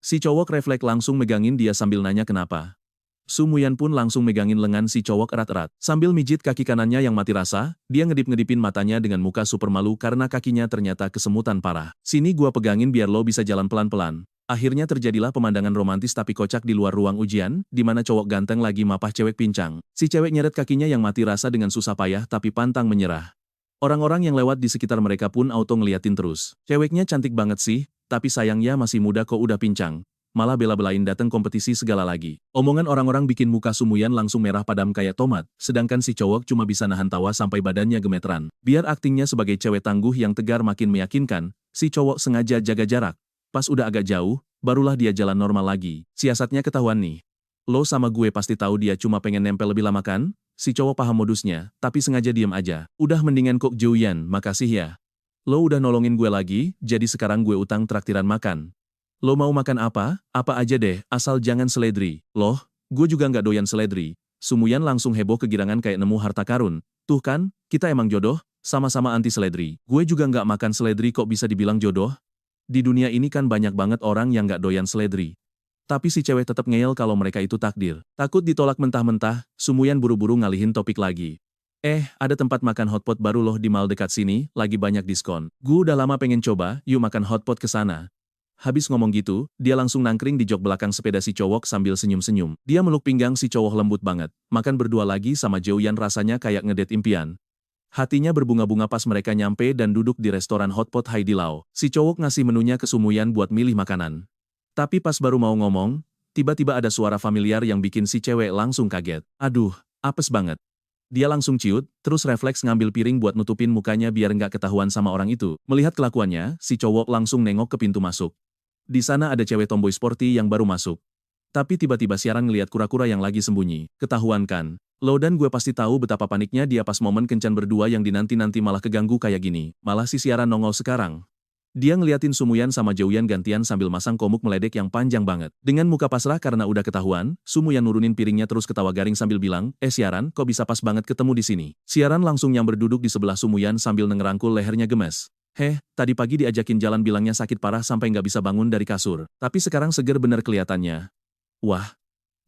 Si cowok refleks langsung megangin dia sambil nanya kenapa. Sumuyan pun langsung megangin lengan si cowok erat-erat. Sambil mijit kaki kanannya yang mati rasa, dia ngedip-ngedipin matanya dengan muka super malu karena kakinya ternyata kesemutan parah. Sini gua pegangin biar lo bisa jalan pelan-pelan. Akhirnya terjadilah pemandangan romantis tapi kocak di luar ruang ujian, di mana cowok ganteng lagi mapah cewek pincang. Si cewek nyeret kakinya yang mati rasa dengan susah payah tapi pantang menyerah. Orang-orang yang lewat di sekitar mereka pun auto ngeliatin terus. Ceweknya cantik banget sih, tapi sayangnya masih muda kok udah pincang. Malah bela-belain dateng kompetisi segala lagi. Omongan orang-orang bikin muka Sumuyan langsung merah padam kayak tomat, sedangkan si cowok cuma bisa nahan tawa sampai badannya gemeteran. Biar aktingnya sebagai cewek tangguh yang tegar makin meyakinkan, si cowok sengaja jaga jarak. Pas udah agak jauh, barulah dia jalan normal lagi. Siasatnya ketahuan nih. Lo sama gue pasti tahu dia cuma pengen nempel lebih lama kan? Si cowok paham modusnya, tapi sengaja diem aja. Udah mendingan kok Jeuyan, makasih ya. Lo udah nolongin gue lagi, jadi sekarang gue utang traktiran makan. Lo mau makan apa? Apa aja deh, asal jangan seledri. Loh, gue juga nggak doyan seledri. Sumuyan langsung heboh kegirangan kayak nemu harta karun. Tuh kan, kita emang jodoh, sama-sama anti seledri. Gue juga nggak makan seledri kok bisa dibilang jodoh. Di dunia ini kan banyak banget orang yang nggak doyan seledri. Tapi si cewek tetap ngeyel kalau mereka itu takdir. Takut ditolak mentah-mentah, Sumuyan buru-buru ngalihin topik lagi. Ada tempat makan hotpot baru loh di mall dekat sini, lagi banyak diskon. Gue udah lama pengen coba, yuk makan hotpot ke sana. Habis ngomong gitu, dia langsung nangkring di jok belakang sepeda si cowok sambil senyum-senyum. Dia meluk pinggang si cowok lembut banget. Makan berdua lagi sama Jeuyan rasanya kayak ngedate impian. Hatinya berbunga-bunga pas mereka nyampe dan duduk di restoran hotpot Haidilao. Si cowok ngasih menunya ke Sumuyan buat milih makanan. Tapi pas baru mau ngomong, tiba-tiba ada suara familiar yang bikin si cewek langsung kaget. Aduh, apes banget. Dia langsung ciut, terus refleks ngambil piring buat nutupin mukanya biar nggak ketahuan sama orang itu. Melihat kelakuannya, si cowok langsung nengok ke pintu masuk. Di sana ada cewek tomboy sporty yang baru masuk. Tapi tiba-tiba siaran ngeliat kura-kura yang lagi sembunyi. Ketahuan kan? Lo dan gue pasti tahu betapa paniknya dia pas momen kencan berdua yang dinanti-nanti malah keganggu kayak gini. Malah si siaran nongol sekarang. Dia ngeliatin Sumuyan sama Joeyan gantian sambil masang komuk meledek yang panjang banget. Dengan muka pasrah karena udah ketahuan, Sumuyan nurunin piringnya terus ketawa garing sambil bilang, siaran, kok bisa pas banget ketemu di sini? Siaran langsung nyamber duduk di sebelah Sumuyan sambil ngerangkul lehernya gemes. Tadi pagi diajakin jalan bilangnya sakit parah sampai nggak bisa bangun dari kasur. Tapi sekarang seger bener kelihatannya. Wah,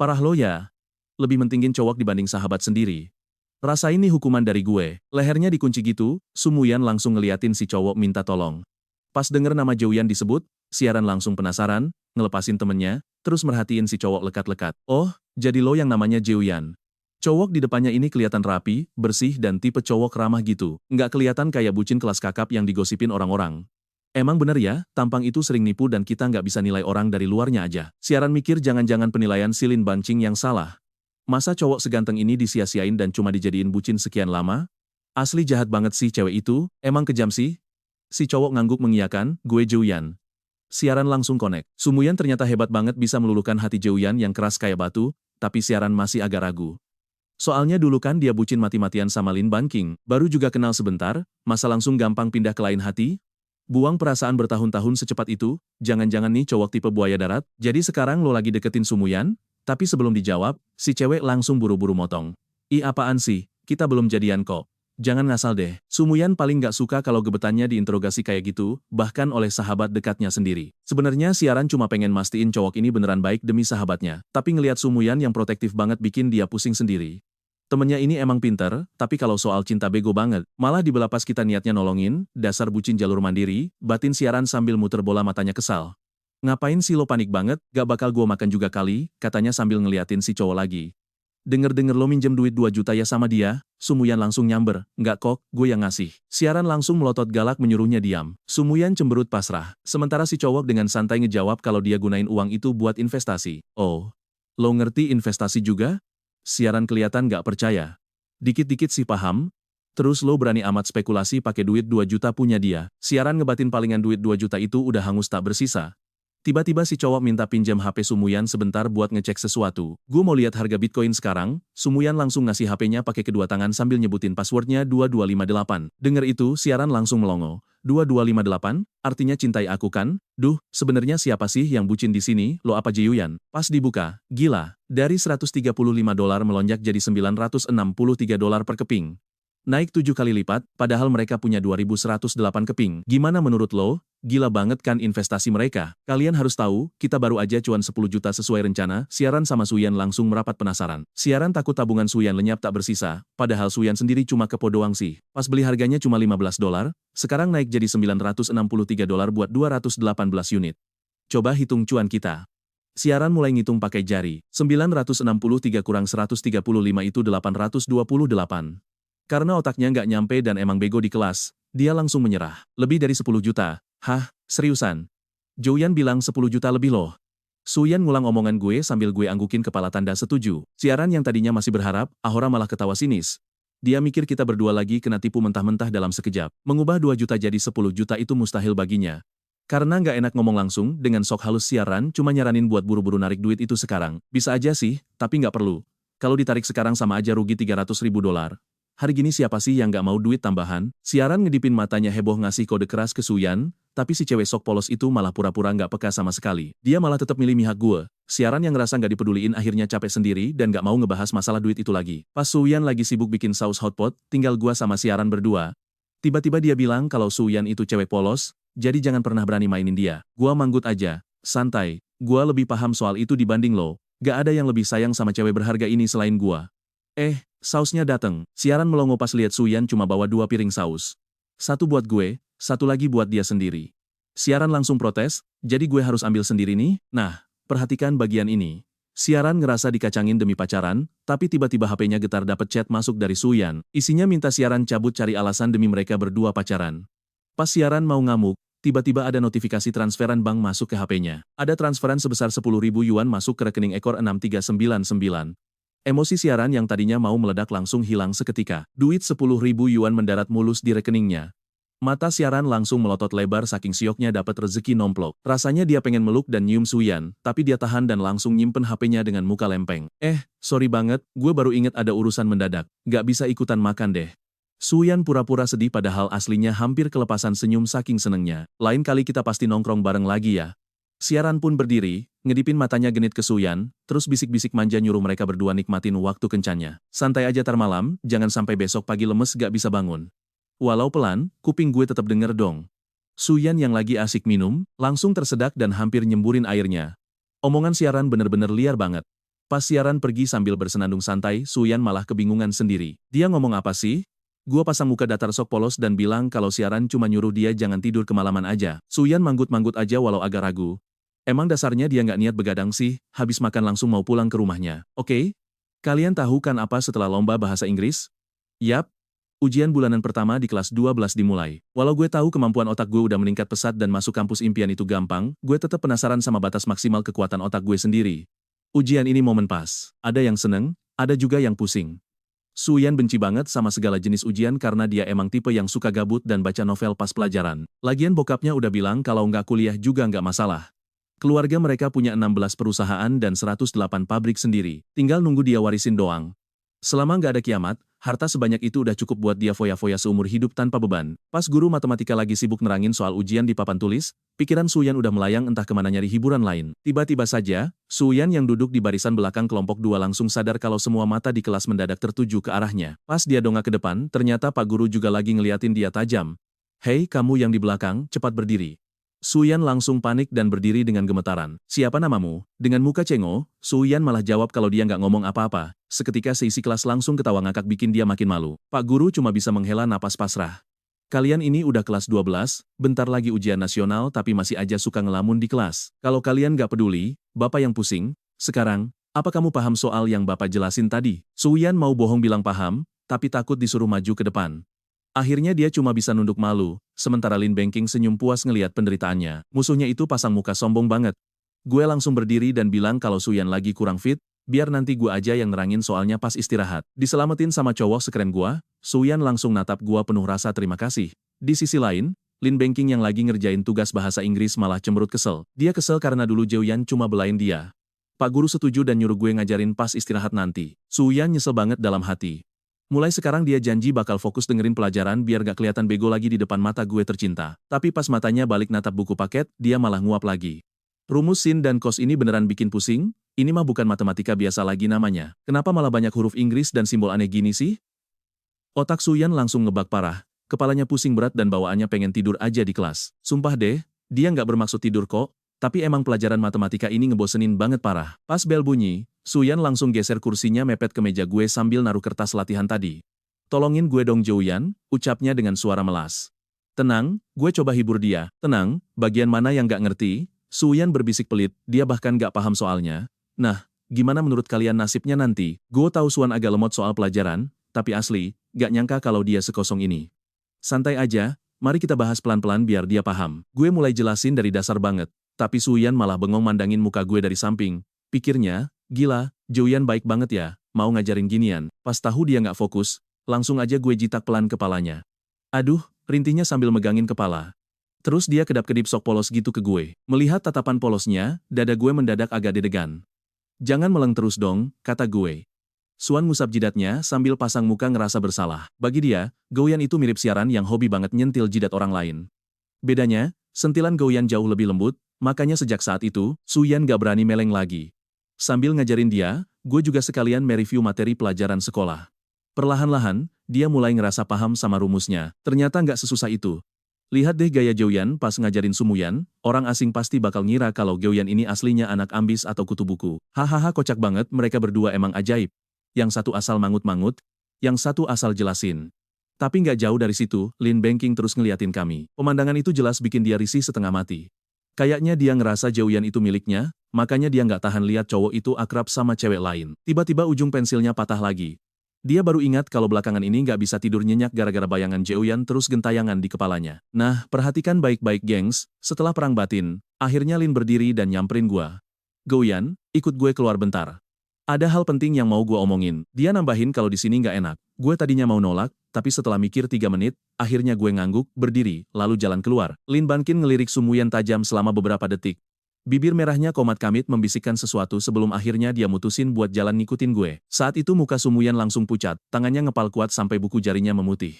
parah lo ya. Lebih mentingin cowok dibanding sahabat sendiri. Rasa ini hukuman dari gue. Lehernya dikunci gitu, Sumuyan langsung ngeliatin si cowok minta tolong. Pas denger nama Joeyan disebut, siaran langsung penasaran, ngelepasin temennya, terus merhatiin si cowok lekat-lekat. Oh, jadi lo yang namanya Joeyan. Cowok di depannya ini kelihatan rapi, bersih dan tipe cowok ramah gitu. Nggak kelihatan kayak bucin kelas kakap yang digosipin orang-orang. Emang bener ya, tampang itu sering nipu dan kita nggak bisa nilai orang dari luarnya aja. Siaran mikir jangan-jangan penilaian si Lin Bancing yang salah. Masa cowok seganteng ini disia-siain dan cuma dijadiin bucin sekian lama? Asli jahat banget sih cewek itu, emang kejam sih. Si cowok ngangguk mengiyakan, gue Joeyan. Siaran langsung connect. Sumuyan ternyata hebat banget bisa meluluhkan hati Joeyan yang keras kayak batu, tapi siaran masih agak ragu. Soalnya dulu kan dia bucin mati-matian sama Lin Banking, baru juga kenal sebentar, masa langsung gampang pindah ke lain hati? Buang perasaan bertahun-tahun secepat itu, jangan-jangan nih cowok tipe buaya darat, jadi sekarang lo lagi deketin Sumuyan? Tapi sebelum dijawab, si cewek langsung buru-buru motong. Apaan sih, kita belum jadian kok. Jangan ngasal deh. Sumuyan paling gak suka kalau gebetannya diinterogasi kayak gitu, bahkan oleh sahabat dekatnya sendiri. Sebenarnya siaran cuma pengen mastiin cowok ini beneran baik demi sahabatnya. Tapi ngelihat Sumuyan yang protektif banget bikin dia pusing sendiri. Temennya ini emang pinter, tapi kalau soal cinta bego banget. Malah dibelah pas kita niatnya nolongin, dasar bucin jalur mandiri, batin siaran sambil muter bola matanya kesal. Ngapain sih lo panik banget, gak bakal gua makan juga kali, katanya sambil ngeliatin si cowok lagi. Denger-denger lo minjem duit 2 juta ya sama dia, Sumuyan langsung nyamber, nggak kok, gue yang ngasih. Siaran langsung melotot galak menyuruhnya diam. Sumuyan cemberut pasrah, sementara si cowok dengan santai ngejawab kalau dia gunain uang itu buat investasi. Oh, lo ngerti investasi juga? Siaran kelihatan nggak percaya. Dikit-dikit sih paham. Terus lo berani amat spekulasi pakai duit 2 juta punya dia. Siaran ngebatin palingan duit 2 juta itu udah hangus tak bersisa. Tiba-tiba si cowok minta pinjam HP Sumuyan sebentar buat ngecek sesuatu. Gue mau lihat harga Bitcoin sekarang. Sumuyan langsung ngasih HP-nya pakai kedua tangan sambil nyebutin passwordnya 2258. Dengar itu, siaran langsung melongo. 2258, artinya cintai aku kan? Duh, sebenarnya siapa sih yang bucin di sini, lo apa Joeyan? Pas dibuka, gila, dari $135 melonjak jadi $963 per keping. Naik 7 kali lipat, padahal mereka punya 2.108 keping. Gimana menurut lo? Gila banget kan investasi mereka? Kalian harus tahu, kita baru aja cuan 10 juta sesuai rencana. Siaran sama Suyan langsung merapat penasaran. Siaran takut tabungan Suyan lenyap tak bersisa, padahal Suyan sendiri cuma kepo doang sih. Pas beli harganya cuma $15, sekarang naik jadi $963 buat 218 unit. Coba hitung cuan kita. Siaran mulai ngitung pakai jari. 963 kurang 135 itu 828. Karena otaknya nggak nyampe dan emang bego di kelas, dia langsung menyerah. Lebih dari 10 juta. Hah, seriusan? Joeyan bilang 10 juta lebih loh. Suyan ngulang omongan gue sambil gue anggukin kepala tanda setuju. Siaran yang tadinya masih berharap, Ahora malah ketawa sinis. Dia mikir kita berdua lagi kena tipu mentah-mentah dalam sekejap. Mengubah 2 juta jadi 10 juta itu mustahil baginya. Karena nggak enak ngomong langsung, dengan sok halus siaran cuma nyaranin buat buru-buru narik duit itu sekarang. Bisa aja sih, tapi nggak perlu. Kalau ditarik sekarang sama aja rugi $300.000. Hari gini siapa sih yang nggak mau duit tambahan? Siaran ngedipin matanya heboh ngasih kode keras ke Suyan, tapi si cewek sok polos itu malah pura-pura nggak peka sama sekali. Dia malah tetap milih mihak gue. Siaran yang ngerasa nggak dipeduliin akhirnya capek sendiri dan nggak mau ngebahas masalah duit itu lagi. Pas Suyan lagi sibuk bikin saus hotpot, tinggal gue sama Siaran berdua. Tiba-tiba dia bilang kalau Suyan itu cewek polos, jadi jangan pernah berani mainin dia. Gua manggut aja, santai. Gua lebih paham soal itu dibanding lo. Gak ada yang lebih sayang sama cewek berharga ini selain gua. Sausnya dateng. Siaran melongo pas lihat Suyan cuma bawa 2 piring saus. Satu buat gue, satu lagi buat dia sendiri. Siaran langsung protes, jadi gue harus ambil sendiri nih? Nah, perhatikan bagian ini. Siaran ngerasa dikacangin demi pacaran, tapi tiba-tiba HP-nya getar dapet chat masuk dari Suyan. Isinya minta Siaran cabut cari alasan demi mereka berdua pacaran. Pas Siaran mau ngamuk, tiba-tiba ada notifikasi transferan bank masuk ke HP-nya. Ada transferan sebesar 10.000 yuan masuk ke rekening ekor 6399. Emosi siaran yang tadinya mau meledak langsung hilang seketika. Duit 10.000 yuan mendarat mulus di rekeningnya. Mata siaran langsung melotot lebar saking sioknya dapat rezeki nomplok. Rasanya dia pengen meluk dan nyium Suyan, tapi dia tahan dan langsung nyimpen HP-nya dengan muka lempeng. Sorry banget, gue baru inget ada urusan mendadak. Gak bisa ikutan makan deh. Suyan pura-pura sedih padahal aslinya hampir kelepasan senyum saking senengnya. Lain kali kita pasti nongkrong bareng lagi ya. Siaran pun berdiri, ngedipin matanya genit ke Suyan, terus bisik-bisik manja nyuruh mereka berdua nikmatin waktu kencannya. Santai aja tar malam, jangan sampai besok pagi lemes gak bisa bangun. Walau pelan, kuping gue tetap denger dong. Suyan yang lagi asik minum, langsung tersedak dan hampir nyemburin airnya. Omongan siaran bener-bener liar banget. Pas siaran pergi sambil bersenandung santai, Suyan malah kebingungan sendiri. Dia ngomong apa sih? Gua pasang muka datar sok polos dan bilang kalau siaran cuma nyuruh dia jangan tidur kemalaman aja. Suyan manggut-manggut aja walau agak ragu. Emang dasarnya dia nggak niat begadang sih, habis makan langsung mau pulang ke rumahnya. Oke? Kalian tahu kan apa setelah lomba bahasa Inggris? Yap. Ujian bulanan pertama di kelas 12 dimulai. Walau gue tahu kemampuan otak gue udah meningkat pesat dan masuk kampus impian itu gampang, gue tetap penasaran sama batas maksimal kekuatan otak gue sendiri. Ujian ini momen pas. Ada yang seneng, ada juga yang pusing. Suyan benci banget sama segala jenis ujian karena dia emang tipe yang suka gabut dan baca novel pas pelajaran. Lagian bokapnya udah bilang kalau nggak kuliah juga nggak masalah. Keluarga mereka punya 16 perusahaan dan 108 pabrik sendiri. Tinggal nunggu dia warisin doang. Selama nggak ada kiamat, harta sebanyak itu udah cukup buat dia foya-foya seumur hidup tanpa beban. Pas guru matematika lagi sibuk nerangin soal ujian di papan tulis, pikiran Suyan udah melayang entah kemana nyari hiburan lain. Tiba-tiba saja, Suyan yang duduk di barisan belakang kelompok 2 langsung sadar kalau semua mata di kelas mendadak tertuju ke arahnya. Pas dia dongak ke depan, ternyata Pak Guru juga lagi ngeliatin dia tajam. Hei kamu yang di belakang, cepat berdiri. Suyan langsung panik dan berdiri dengan gemetaran. Siapa namamu? Dengan muka cengok, Suyan malah jawab kalau dia nggak ngomong apa-apa. Seketika seisi kelas langsung ketawa ngakak bikin dia makin malu. Pak Guru cuma bisa menghela napas pasrah. Kalian ini udah kelas 12, bentar lagi ujian nasional tapi masih aja suka ngelamun di kelas. Kalau kalian nggak peduli, Bapak yang pusing. Sekarang, apa kamu paham soal yang Bapak jelasin tadi? Suyan mau bohong bilang paham, tapi takut disuruh maju ke depan. Akhirnya dia cuma bisa nunduk malu, sementara Lin Banking senyum puas ngeliat penderitaannya. Musuhnya itu pasang muka sombong banget. Gue langsung berdiri dan bilang kalau Suyan lagi kurang fit, biar nanti gue aja yang nerangin soalnya pas istirahat. Diselamatin sama cowok sekeren gue, Suyan langsung natap gue penuh rasa terima kasih. Di sisi lain, Lin Banking yang lagi ngerjain tugas bahasa Inggris malah cemberut kesel. Dia kesel karena dulu Joyan cuma belain dia. Pak Guru setuju dan nyuruh gue ngajarin pas istirahat nanti. Suyan nyesel banget dalam hati. Mulai sekarang dia janji bakal fokus dengerin pelajaran biar gak kelihatan bego lagi di depan mata gue tercinta. Tapi pas matanya balik natap buku paket, dia malah nguap lagi. Rumus sin dan cos ini beneran bikin pusing, ini mah bukan matematika biasa lagi namanya. Kenapa malah banyak huruf Inggris dan simbol aneh gini sih? Otak Suyan langsung ngebak parah, kepalanya pusing berat dan bawaannya pengen tidur aja di kelas. Sumpah deh, dia nggak bermaksud tidur kok, tapi emang pelajaran matematika ini ngebosenin banget parah. Pas bel bunyi, Suyan langsung geser kursinya mepet ke meja gue sambil naruh kertas latihan tadi. Tolongin gue dong Joyan, ucapnya dengan suara melas. Tenang, gue coba hibur dia. Tenang, bagian mana yang gak ngerti? Suyan berbisik pelit, dia bahkan gak paham soalnya. Nah, gimana menurut kalian nasibnya nanti? Gue tahu Suyan agak lemot soal pelajaran, tapi asli, gak nyangka kalau dia sekosong ini. Santai aja, mari kita bahas pelan-pelan biar dia paham. Gue mulai jelasin dari dasar banget, tapi Suyan malah bengong mandangin muka gue dari samping. Pikirnya, gila, Joyan baik banget ya, mau ngajarin ginian. Pas tahu dia nggak fokus, langsung aja gue jitak pelan kepalanya. Aduh, rintihnya sambil megangin kepala. Terus dia kedap-kedip sok polos gitu ke gue. Melihat tatapan polosnya, dada gue mendadak agak deg-degan. Jangan meleng terus dong, kata gue. Suan ngusap jidatnya sambil pasang muka ngerasa bersalah. Bagi dia, Goyan itu mirip siaran yang hobi banget nyentil jidat orang lain. Bedanya, sentilan Goyan jauh lebih lembut, makanya sejak saat itu, Suyan gak berani meleng lagi. Sambil ngajarin dia, gue juga sekalian mereview materi pelajaran sekolah. Perlahan-lahan, dia mulai ngerasa paham sama rumusnya. Ternyata nggak sesusah itu. Lihat deh gaya Joyan pas ngajarin Sumuyan, orang asing pasti bakal ngira kalau Joyan ini aslinya anak ambis atau kutu buku. Hahaha kocak banget, mereka berdua emang ajaib. Yang satu asal mangut-mangut, yang satu asal jelasin. Tapi nggak jauh dari situ, Lin Banking terus ngeliatin kami. Pemandangan itu jelas bikin dia risih setengah mati. Kayaknya dia ngerasa Joyan itu miliknya, makanya dia nggak tahan lihat cowok itu akrab sama cewek lain. Tiba-tiba ujung pensilnya patah lagi. Dia baru ingat kalau belakangan ini nggak bisa tidur nyenyak gara-gara bayangan Joyan terus gentayangan di kepalanya. Nah, perhatikan baik-baik gengs, setelah perang batin, akhirnya Lin berdiri dan nyamperin gua. Goyan, ikut gue keluar bentar. Ada hal penting yang mau gua omongin. Dia nambahin kalau di sini nggak enak. Gue tadinya mau nolak, tapi setelah mikir 3 menit, akhirnya gue ngangguk, berdiri, lalu jalan keluar. Lin Bankin ngelirik Sumuyan tajam selama beberapa detik. Bibir merahnya komat kamit membisikkan sesuatu sebelum akhirnya dia mutusin buat jalan ngikutin gue. Saat itu muka Sumuyan langsung pucat, tangannya ngepal kuat sampai buku jarinya memutih.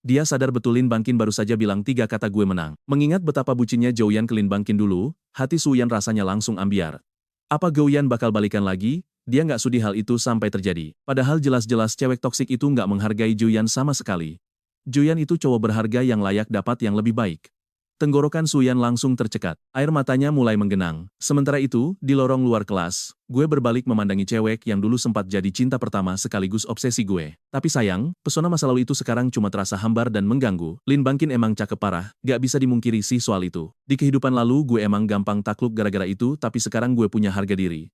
Dia sadar betul Lin Bankin baru saja bilang 3 kata gue menang. Mengingat betapa bucinnya Zhou-Yan ke Lin Bankin dulu, hati Suyan rasanya langsung ambiar. Apa Zhou-Yan bakal balikan lagi? Dia nggak sudi hal itu sampai terjadi. Padahal jelas-jelas cewek toksik itu nggak menghargai Zhou-Yan sama sekali. Zhou-Yan itu cowok berharga yang layak dapat yang lebih baik. Tenggorokan Suyan langsung tercekat. Air matanya mulai menggenang. Sementara itu, di lorong luar kelas, gue berbalik memandangi cewek yang dulu sempat jadi cinta pertama sekaligus obsesi gue. Tapi sayang, pesona masa lalu itu sekarang cuma terasa hambar dan mengganggu. Lin Bankin emang cakep parah, gak bisa dimungkiri sih soal itu. Di kehidupan lalu gue emang gampang takluk gara-gara itu, tapi sekarang gue punya harga diri.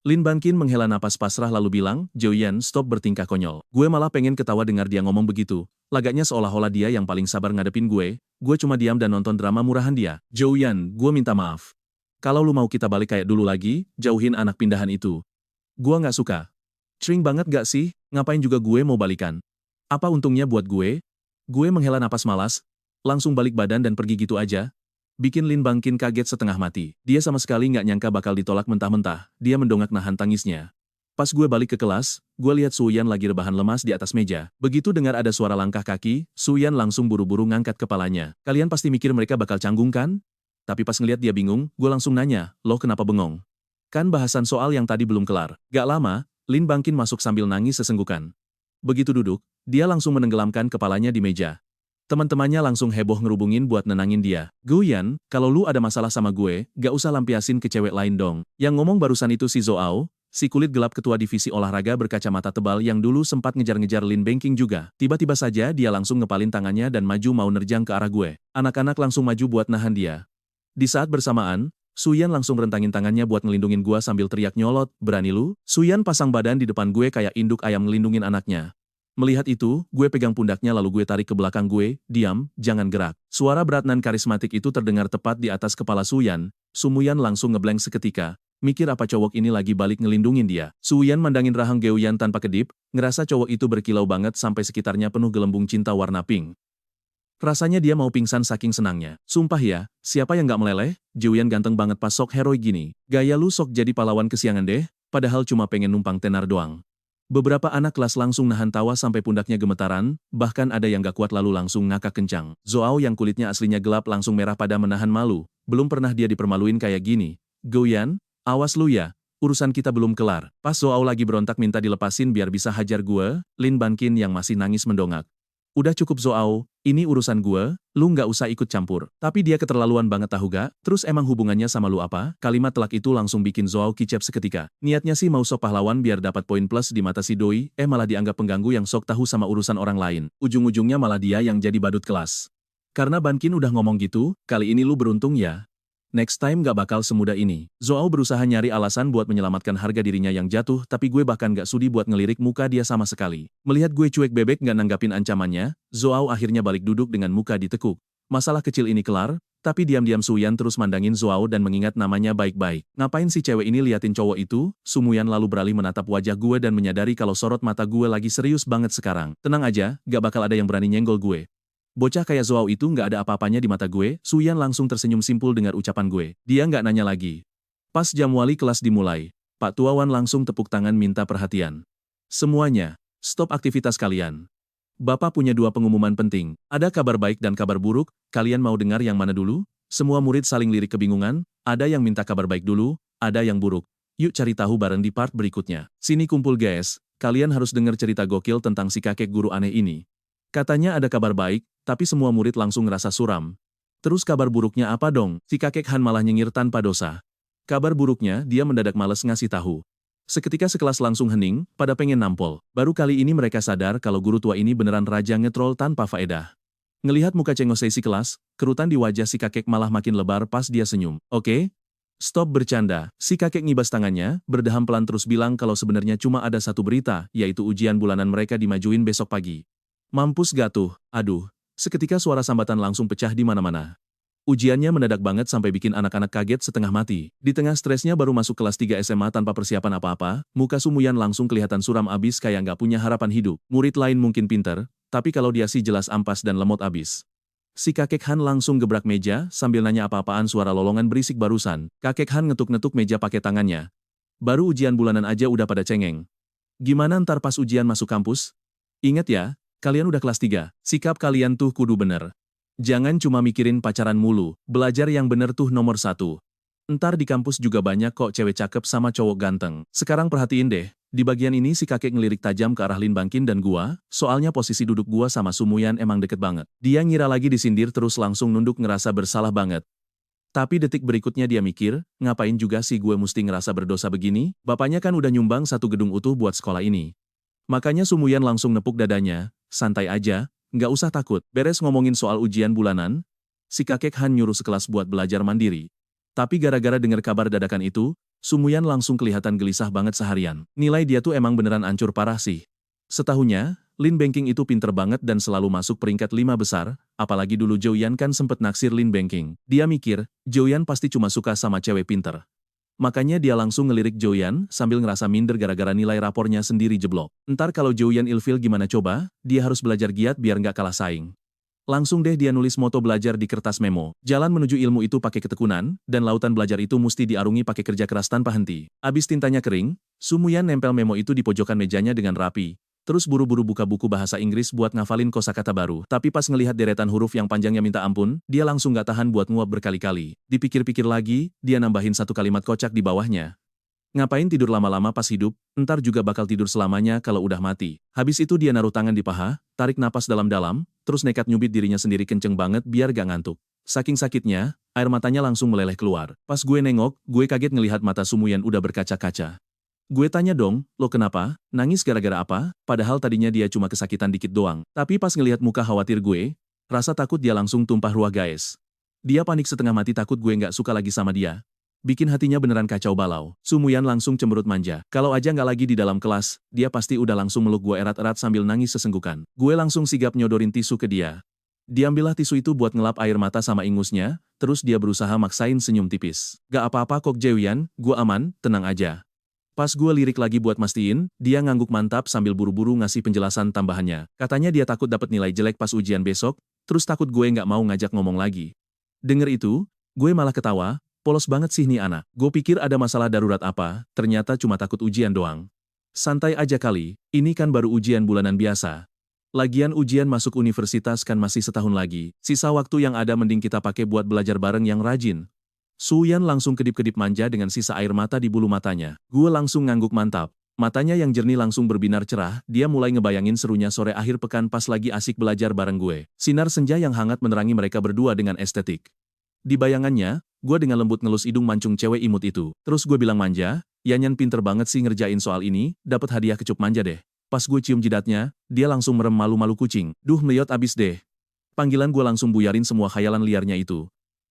Lin Bankin menghela napas pasrah lalu bilang, Zhou-Yan stop bertingkah konyol. Gue malah pengen ketawa dengar dia ngomong begitu. Lagaknya seolah-olah dia yang paling sabar ngadepin gue cuma diam dan nonton drama murahan dia. Zhou-Yan, gue minta maaf. Kalau lu mau kita balik kayak dulu lagi, jauhin anak pindahan itu. Gue nggak suka. Sering banget gak sih, ngapain juga gue mau balikan? Apa untungnya buat gue? Gue menghela napas malas, langsung balik badan dan pergi gitu aja. Bikin Lin Bankin kaget setengah mati. Dia sama sekali nggak nyangka bakal ditolak mentah-mentah. Dia mendongak nahan tangisnya. Pas gue balik ke kelas, gue lihat Suyan lagi rebahan lemas di atas meja. Begitu dengar ada suara langkah kaki, Suyan langsung buru-buru ngangkat kepalanya. Kalian pasti mikir mereka bakal canggung kan? Tapi pas ngeliat dia bingung, gue langsung nanya, lo kenapa bengong? Kan bahasan soal yang tadi belum kelar. Gak lama, Lin Bankin masuk sambil nangis sesenggukan. Begitu duduk, dia langsung menenggelamkan kepalanya di meja. Teman-temannya langsung heboh ngerubungin buat nenangin dia. Zhou-Yan, kalau lu ada masalah sama gue, gak usah lampiasin ke cewek lain dong. Yang ngomong barusan itu si Zhou, si kulit gelap ketua divisi olahraga berkacamata tebal yang dulu sempat ngejar-ngejar Lin Banking juga. Tiba-tiba saja dia langsung ngepalin tangannya dan maju mau nerjang ke arah gue. Anak-anak langsung maju buat nahan dia. Di saat bersamaan, Suyan langsung rentangin tangannya buat ngelindungin gue sambil teriak nyolot, berani lu? Suyan pasang badan di depan gue kayak induk ayam ngelindungin anaknya. Melihat itu, gue pegang pundaknya lalu gue tarik ke belakang gue, diam, jangan gerak. Suara berat nan karismatik itu terdengar tepat di atas kepala Suyan. Sumuyan langsung ngeblank seketika, mikir apa cowok ini lagi balik ngelindungin dia. Suyan mandangin rahang Zhou-Yan tanpa kedip, ngerasa cowok itu berkilau banget sampai sekitarnya penuh gelembung cinta warna pink. Rasanya dia mau pingsan saking senangnya. Sumpah ya, siapa yang gak meleleh? Zhou-Yan ganteng banget pas sok heroik gini. Gaya lu sok jadi pahlawan kesiangan deh, padahal cuma pengen numpang tenar doang. Beberapa anak kelas langsung nahan tawa sampai pundaknya gemetaran, bahkan ada yang gak kuat lalu langsung ngakak kencang. Zhou yang kulitnya aslinya gelap langsung merah pada menahan malu, belum pernah dia dipermaluin kayak gini. Zhou-Yan, awas lu ya, urusan kita belum kelar. Pas Zhou lagi berontak minta dilepasin biar bisa hajar gue, Lin Bankin yang masih nangis mendongak. Udah cukup Zhou, ini urusan gue, lu nggak usah ikut campur. Tapi dia keterlaluan banget tahu gak? Terus emang hubungannya sama lu apa? Kalimat telak itu langsung bikin Zhou kicep seketika. Niatnya sih mau sok pahlawan biar dapat poin plus di mata si Doi, malah dianggap pengganggu yang sok tahu sama urusan orang lain. Ujung-ujungnya malah dia yang jadi badut kelas. Karena Bankin udah ngomong gitu, kali ini lu beruntung ya. Next time gak bakal semudah ini. Zhou berusaha nyari alasan buat menyelamatkan harga dirinya yang jatuh, tapi gue bahkan gak sudi buat ngelirik muka dia sama sekali. Melihat gue cuek bebek gak nanggapin ancamannya, Zhou akhirnya balik duduk dengan muka ditekuk. Masalah kecil ini kelar, tapi diam-diam Suyan terus mandangin Zhou dan mengingat namanya baik-baik. Ngapain si cewek ini liatin cowok itu? Sumuyan lalu beralih menatap wajah gue dan menyadari kalau sorot mata gue lagi serius banget sekarang. Tenang aja, gak bakal ada yang berani nyenggol gue. Bocah kayak Zhou itu nggak ada apa-apanya di mata gue. Suyan langsung tersenyum simpul dengar ucapan gue. Dia nggak nanya lagi. Pas jam wali kelas dimulai, Pak Tuawan langsung tepuk tangan minta perhatian. Semuanya, stop aktivitas kalian. Bapak punya 2 pengumuman penting. Ada kabar baik dan kabar buruk, kalian mau dengar yang mana dulu? Semua murid saling lirik kebingungan, ada yang minta kabar baik dulu, ada yang buruk. Yuk cari tahu bareng di part berikutnya. Sini kumpul guys, kalian harus dengar cerita gokil tentang si kakek guru aneh ini. Katanya ada kabar baik, tapi semua murid langsung ngerasa suram. Terus kabar buruknya apa dong? Si kakek Han malah nyengir tanpa dosa. Kabar buruknya, dia mendadak males ngasih tahu. Seketika sekelas langsung hening, pada pengen nampol. Baru kali ini mereka sadar kalau guru tua ini beneran raja ngetrol tanpa faedah. Ngelihat muka cengosei si kelas, kerutan di wajah si kakek malah makin lebar pas dia senyum. Oke? Stop bercanda. Si kakek ngibas tangannya, berdeham pelan terus bilang kalau sebenarnya cuma ada satu berita, yaitu ujian bulanan mereka dimajuin besok pagi. Mampus gak tuh? Aduh. Seketika suara sambatan langsung pecah di mana-mana. Ujiannya mendadak banget sampai bikin anak-anak kaget setengah mati. Di tengah stresnya baru masuk kelas 3 SMA tanpa persiapan apa-apa, muka Sumuyan langsung kelihatan suram abis kayak nggak punya harapan hidup. Murid lain mungkin pinter, tapi kalau dia sih jelas ampas dan lemot abis. Si kakek Han langsung gebrak meja sambil nanya apa-apaan suara lolongan berisik barusan. Kakek Han ngetuk-ngetuk meja pakai tangannya. Baru ujian bulanan aja udah pada cengeng. Gimana ntar pas ujian masuk kampus? Ingat ya, kalian udah kelas 3. Sikap kalian tuh kudu bener. Jangan cuma mikirin pacaran mulu, belajar yang bener tuh nomor 1. Entar di kampus juga banyak kok cewek cakep sama cowok ganteng. Sekarang perhatiin deh, di bagian ini si kakek ngelirik tajam ke arah Lin Bangkin dan gua, soalnya posisi duduk gua sama Sumuyan emang deket banget. Dia ngira lagi disindir terus langsung nunduk ngerasa bersalah banget. Tapi detik berikutnya dia mikir, ngapain juga sih gue mesti ngerasa berdosa begini? Bapaknya kan udah nyumbang satu gedung utuh buat sekolah ini. Makanya Sumuyan langsung nepuk dadanya, santai aja. Nggak usah takut, beres ngomongin soal ujian bulanan, si kakek Han nyuruh sekelas buat belajar mandiri. Tapi gara-gara dengar kabar dadakan itu, Sumuyan langsung kelihatan gelisah banget seharian. Nilai dia tuh emang beneran ancur parah sih. Setahunnya, Lin Bangkin itu pinter banget dan selalu masuk peringkat 5 besar, apalagi dulu Joyan kan sempet naksir Lin Bangkin. Dia mikir, Joyan pasti cuma suka sama cewek pinter. Makanya dia langsung ngelirik Joyan sambil ngerasa minder gara-gara nilai rapornya sendiri jeblok. Entar kalau Joyan ilfil gimana coba, dia harus belajar giat biar nggak kalah saing. Langsung deh dia nulis moto belajar di kertas memo. Jalan menuju ilmu itu pakai ketekunan, dan lautan belajar itu mesti diarungi pakai kerja keras tanpa henti. Abis tintanya kering, Sumuyan nempel memo itu di pojokan mejanya dengan rapi. Terus buru-buru buka buku bahasa Inggris buat ngafalin kosakata baru. Tapi pas ngelihat deretan huruf yang panjangnya minta ampun, dia langsung gak tahan buat nguap berkali-kali. Dipikir-pikir lagi, dia nambahin satu kalimat kocak di bawahnya. Ngapain tidur lama-lama pas hidup, entar juga bakal tidur selamanya kalau udah mati. Habis itu dia naruh tangan di paha, tarik napas dalam-dalam, terus nekat nyubit dirinya sendiri kenceng banget biar gak ngantuk. Saking sakitnya, air matanya langsung meleleh keluar. Pas gue nengok, gue kaget ngelihat mata Sumuyan udah berkaca-kaca. Gue tanya dong, lo kenapa? Nangis gara-gara apa? Padahal tadinya dia cuma kesakitan dikit doang. Tapi pas ngelihat muka khawatir gue, rasa takut dia langsung tumpah ruah guys. Dia panik setengah mati takut gue nggak suka lagi sama dia. Bikin hatinya beneran kacau balau. Sumuyan langsung cemberut manja. Kalau aja nggak lagi di dalam kelas, dia pasti udah langsung meluk gue erat-erat sambil nangis sesenggukan. Gue langsung sigap nyodorin tisu ke dia. Diambillah tisu itu buat ngelap air mata sama ingusnya, terus dia berusaha maksain senyum tipis. Gak apa-apa kok Joyan, gue aman, tenang aja. Pas gue lirik lagi buat mastiin, dia ngangguk mantap sambil buru-buru ngasih penjelasan tambahannya. Katanya dia takut dapat nilai jelek pas ujian besok, terus takut gue nggak mau ngajak ngomong lagi. Denger itu, gue malah ketawa, polos banget sih nih anak. Gue pikir ada masalah darurat apa, ternyata cuma takut ujian doang. Santai aja kali, ini kan baru ujian bulanan biasa. Lagian ujian masuk universitas kan masih setahun lagi, sisa waktu yang ada mending kita pakai buat belajar bareng yang rajin. Sumuyan langsung kedip-kedip manja dengan sisa air mata di bulu matanya. Gue langsung ngangguk mantap. Matanya yang jernih langsung berbinar cerah, dia mulai ngebayangin serunya sore akhir pekan pas lagi asik belajar bareng gue. Sinar senja yang hangat menerangi mereka berdua dengan estetik. Di bayangannya, gue dengan lembut ngelus hidung mancung cewek imut itu. Terus gue bilang manja, Yanyan pinter banget sih ngerjain soal ini, dapat hadiah kecup manja deh. Pas gue cium jidatnya, dia langsung merem malu-malu kucing. Duh meliot abis deh. Panggilan gue langsung buyarin semua khayalan liarnya itu.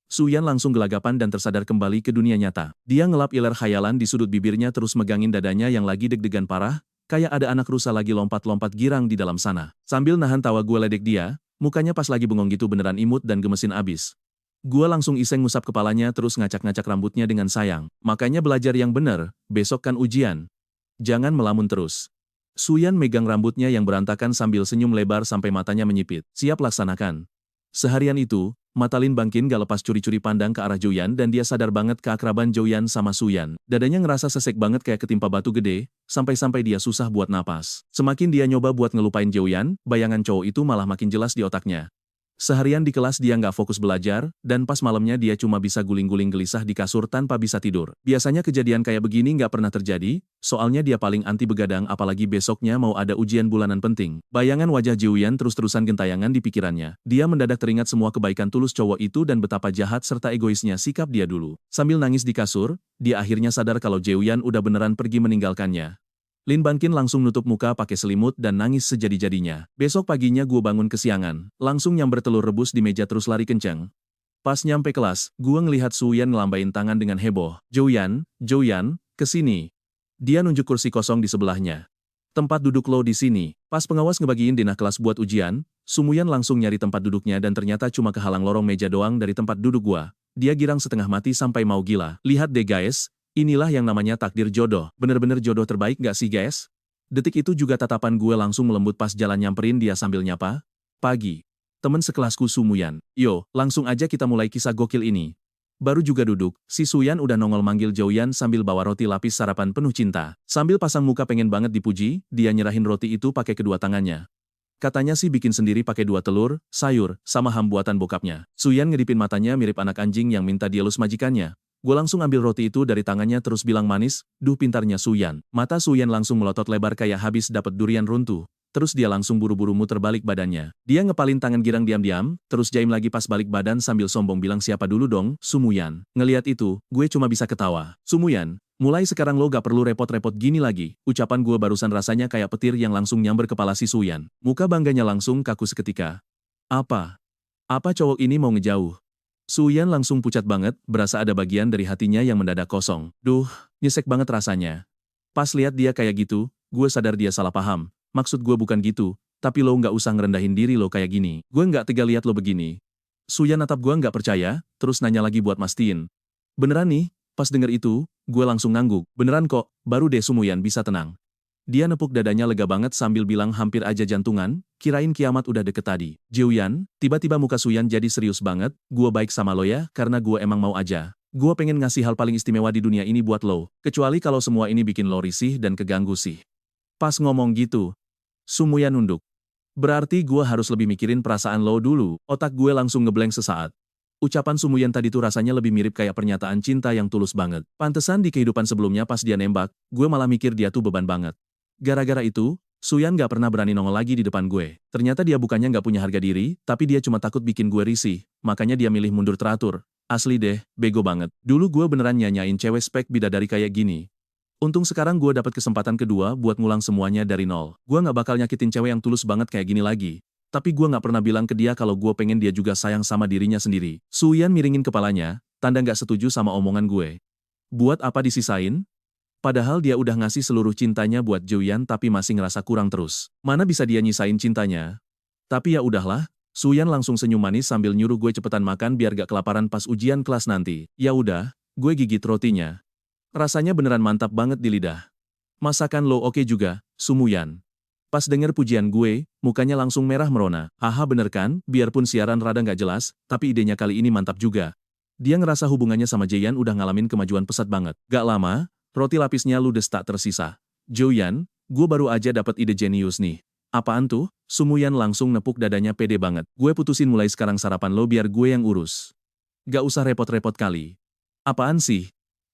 Suyan langsung gelagapan dan tersadar kembali ke dunia nyata. Dia ngelap iler khayalan di sudut bibirnya terus megangin dadanya yang lagi deg-degan parah, kayak ada anak rusa lagi lompat-lompat girang di dalam sana. Sambil nahan tawa gue ledek dia, mukanya pas lagi bengong gitu beneran imut dan gemesin abis. Gue langsung iseng ngusap kepalanya terus ngacak-ngacak rambutnya dengan sayang. Makanya belajar yang bener, besok kan ujian. Jangan melamun terus. Suyan megang rambutnya yang berantakan sambil senyum lebar sampai matanya menyipit. Siap laksanakan. Seharian itu, mata Lin Bangkin gak lepas curi-curi pandang ke arah Joyan dan dia sadar banget keakraban Joyan sama Suyan. Dadanya ngerasa sesek banget kayak ketimpa batu gede, sampai-sampai dia susah buat napas. Semakin dia nyoba buat ngelupain Joyan, bayangan cowok itu malah makin jelas di otaknya. Seharian di kelas dia nggak fokus belajar, dan pas malamnya dia cuma bisa guling-guling gelisah di kasur tanpa bisa tidur. Biasanya kejadian kayak begini nggak pernah terjadi, soalnya dia paling anti begadang apalagi besoknya mau ada ujian bulanan penting. Bayangan wajah Joyan terus-terusan gentayangan di pikirannya. Dia mendadak teringat semua kebaikan tulus cowok itu dan betapa jahat serta egoisnya sikap dia dulu. Sambil nangis di kasur, dia akhirnya sadar kalau Joyan udah beneran pergi meninggalkannya. Lin Bangkin langsung nutup muka pakai selimut dan nangis sejadi-jadinya. Besok paginya gue bangun kesiangan, langsung nyamber telur rebus di meja terus lari kencang. Pas nyampe kelas, gue ngelihat Suyan ngelambain tangan dengan heboh. Joyan, kesini. Dia nunjuk kursi kosong di sebelahnya. Tempat duduk lo di sini. Pas pengawas ngebagiin denah kelas buat ujian, Sumuyan langsung nyari tempat duduknya dan ternyata cuma kehalang lorong meja doang dari tempat duduk gua. Dia girang setengah mati sampai mau gila. Lihat deh guys, inilah yang namanya takdir jodoh. Bener-bener jodoh terbaik gak sih guys? Detik itu juga tatapan gue langsung melembut pas jalan nyamperin dia sambil nyapa. Pagi. Temen sekelasku Sumuyan. Yo, langsung aja kita mulai kisah gokil ini. Baru juga duduk, si Suyan udah nongol manggil Joyan sambil bawa roti lapis sarapan penuh cinta. Sambil pasang muka pengen banget dipuji, dia nyerahin roti itu pakai kedua tangannya. Katanya sih bikin sendiri pakai 2 telur, sayur, sama ham buatan bokapnya. Suyan ngedipin matanya mirip anak anjing yang minta dielus majikannya. Gue langsung ambil roti itu dari tangannya terus bilang manis, duh pintarnya Suyan. Mata Suyan langsung melotot lebar kayak habis dapat durian runtuh. Terus dia langsung buru-buru muter balik badannya. Dia ngepalin tangan girang diam-diam, terus jaim lagi pas balik badan sambil sombong bilang siapa dulu dong, Sumuyan. Ngeliat itu, gue cuma bisa ketawa. Sumuyan, mulai sekarang lo gak perlu repot-repot gini lagi. Ucapan gue barusan rasanya kayak petir yang langsung nyamber kepala si Suyan. Muka bangganya langsung kaku seketika. Apa? Apa cowok ini mau ngejauh? Suyan langsung pucat banget, berasa ada bagian dari hatinya yang mendadak kosong. Duh, nyesek banget rasanya. Pas lihat dia kayak gitu, gue sadar dia salah paham. Maksud gue bukan gitu, tapi lo nggak usah ngerendahin diri lo kayak gini. Gue nggak tega lihat lo begini. Suyan natap gue nggak percaya, terus nanya lagi buat mastiin. Beneran nih? Pas denger itu, gue langsung ngangguk. Beneran kok, baru deh Sumuyan bisa tenang. Dia nepuk dadanya lega banget sambil bilang hampir aja jantungan, kirain kiamat udah deket tadi. Joyan, tiba-tiba muka Suyan jadi serius banget, gue baik sama lo ya, karena gue emang mau aja. Gue pengen ngasih hal paling istimewa di dunia ini buat lo, kecuali kalau semua ini bikin lo risih dan keganggu sih. Pas ngomong gitu, Sumuyan nunduk. Berarti gue harus lebih mikirin perasaan lo dulu, otak gue langsung ngeblank sesaat. Ucapan Sumuyan tadi tuh rasanya lebih mirip kayak pernyataan cinta yang tulus banget. Pantesan di kehidupan sebelumnya pas dia nembak, gue malah mikir dia tuh beban banget. Gara-gara itu, Suyan gak pernah berani nongol lagi di depan gue. Ternyata dia bukannya gak punya harga diri, tapi dia cuma takut bikin gue risih, makanya dia milih mundur teratur. Asli deh, bego banget. Dulu gue beneran nyanyain cewek spek bidadari kayak gini. Untung sekarang gue dapat kesempatan kedua buat ngulang semuanya dari nol. Gue gak bakal nyakitin cewek yang tulus banget kayak gini lagi. Tapi gue gak pernah bilang ke dia kalau gue pengen dia juga sayang sama dirinya sendiri. Suyan miringin kepalanya, tanda gak setuju sama omongan gue. Buat apa disisain? Padahal dia udah ngasih seluruh cintanya buat Joyan tapi masih ngerasa kurang terus. Mana bisa dia nyisain cintanya? Tapi ya udahlah, Suyan langsung senyum manis sambil nyuruh gue cepetan makan biar gak kelaparan pas ujian kelas nanti. Ya udah, gue gigit rotinya. Rasanya beneran mantap banget di lidah. Masakan lo oke juga, Sumuyan. Pas denger pujian gue, mukanya langsung merah merona. Haha bener kan, biarpun siaran rada gak jelas, tapi idenya kali ini mantap juga. Dia ngerasa hubungannya sama Jayan udah ngalamin kemajuan pesat banget. Gak lama, roti lapisnya ludes tak tersisa. Joyan, gue baru aja dapat ide jenius nih. Apaan tuh? Sumuyan langsung nepuk dadanya pede banget. Gue putusin mulai sekarang sarapan lo biar gue yang urus. Gak usah repot-repot kali. Apaan sih?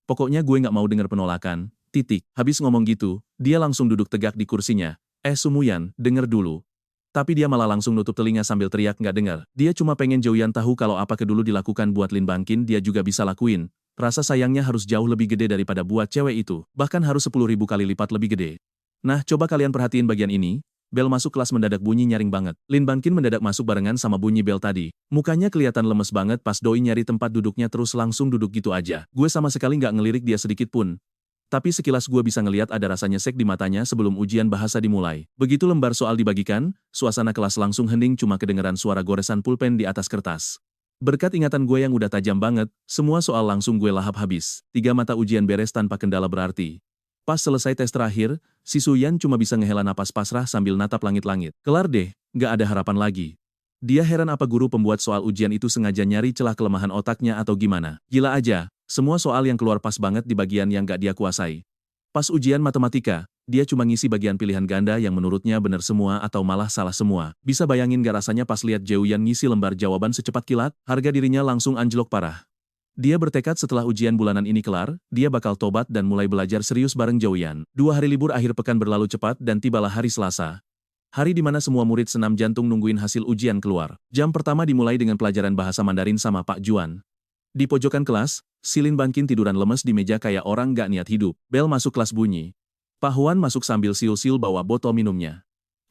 Pokoknya gue gak mau denger penolakan, titik. Habis ngomong gitu, dia langsung duduk tegak di kursinya. Sumuyan, denger dulu. Tapi dia malah langsung nutup telinga sambil teriak gak denger. Dia cuma pengen Joyan tahu kalau apa kedulu dilakukan buat Lin Bangkin dia juga bisa lakuin. Rasa sayangnya harus jauh lebih gede daripada buat cewek itu. Bahkan harus 10.000 kali lipat lebih gede. Nah, coba kalian perhatiin bagian ini. Bel masuk kelas mendadak bunyi nyaring banget. Lin Bangkin mendadak masuk barengan sama bunyi bel tadi. Mukanya kelihatan lemes banget pas doi nyari tempat duduknya terus langsung duduk gitu aja. Gue sama sekali nggak ngelirik dia sedikit pun. Tapi sekilas gue bisa ngeliat ada rasanya sek di matanya sebelum ujian bahasa dimulai. Begitu lembar soal dibagikan, suasana kelas langsung hening cuma kedengeran suara goresan pulpen di atas kertas. Berkat ingatan gue yang udah tajam banget, semua soal langsung gue lahap habis. 3 mata ujian beres tanpa kendala berarti. Pas selesai tes terakhir, si Suyan cuma bisa ngehela napas pasrah sambil natap langit-langit. Kelar deh, gak ada harapan lagi. Dia heran apa guru pembuat soal ujian itu sengaja nyari celah kelemahan otaknya atau gimana. Gila aja, semua soal yang keluar pas banget di bagian yang gak dia kuasai. Pas ujian matematika, dia cuma ngisi bagian pilihan ganda yang menurutnya benar semua atau malah salah semua. Bisa bayangin gak rasanya pas lihat Joyan ngisi lembar jawaban secepat kilat, harga dirinya langsung anjlok parah. Dia bertekad setelah ujian bulanan ini kelar, dia bakal tobat dan mulai belajar serius bareng Joyan. 2 hari libur akhir pekan berlalu cepat dan tibalah hari Selasa. Hari di mana semua murid senam jantung nungguin hasil ujian keluar. Jam pertama dimulai dengan pelajaran bahasa Mandarin sama Pak Juan. Di pojokan kelas, si Lin Bangkin tiduran lemes di meja kayak orang gak niat hidup. Bel masuk kelas bunyi. Pak Huan masuk sambil siul-siul bawa botol minumnya.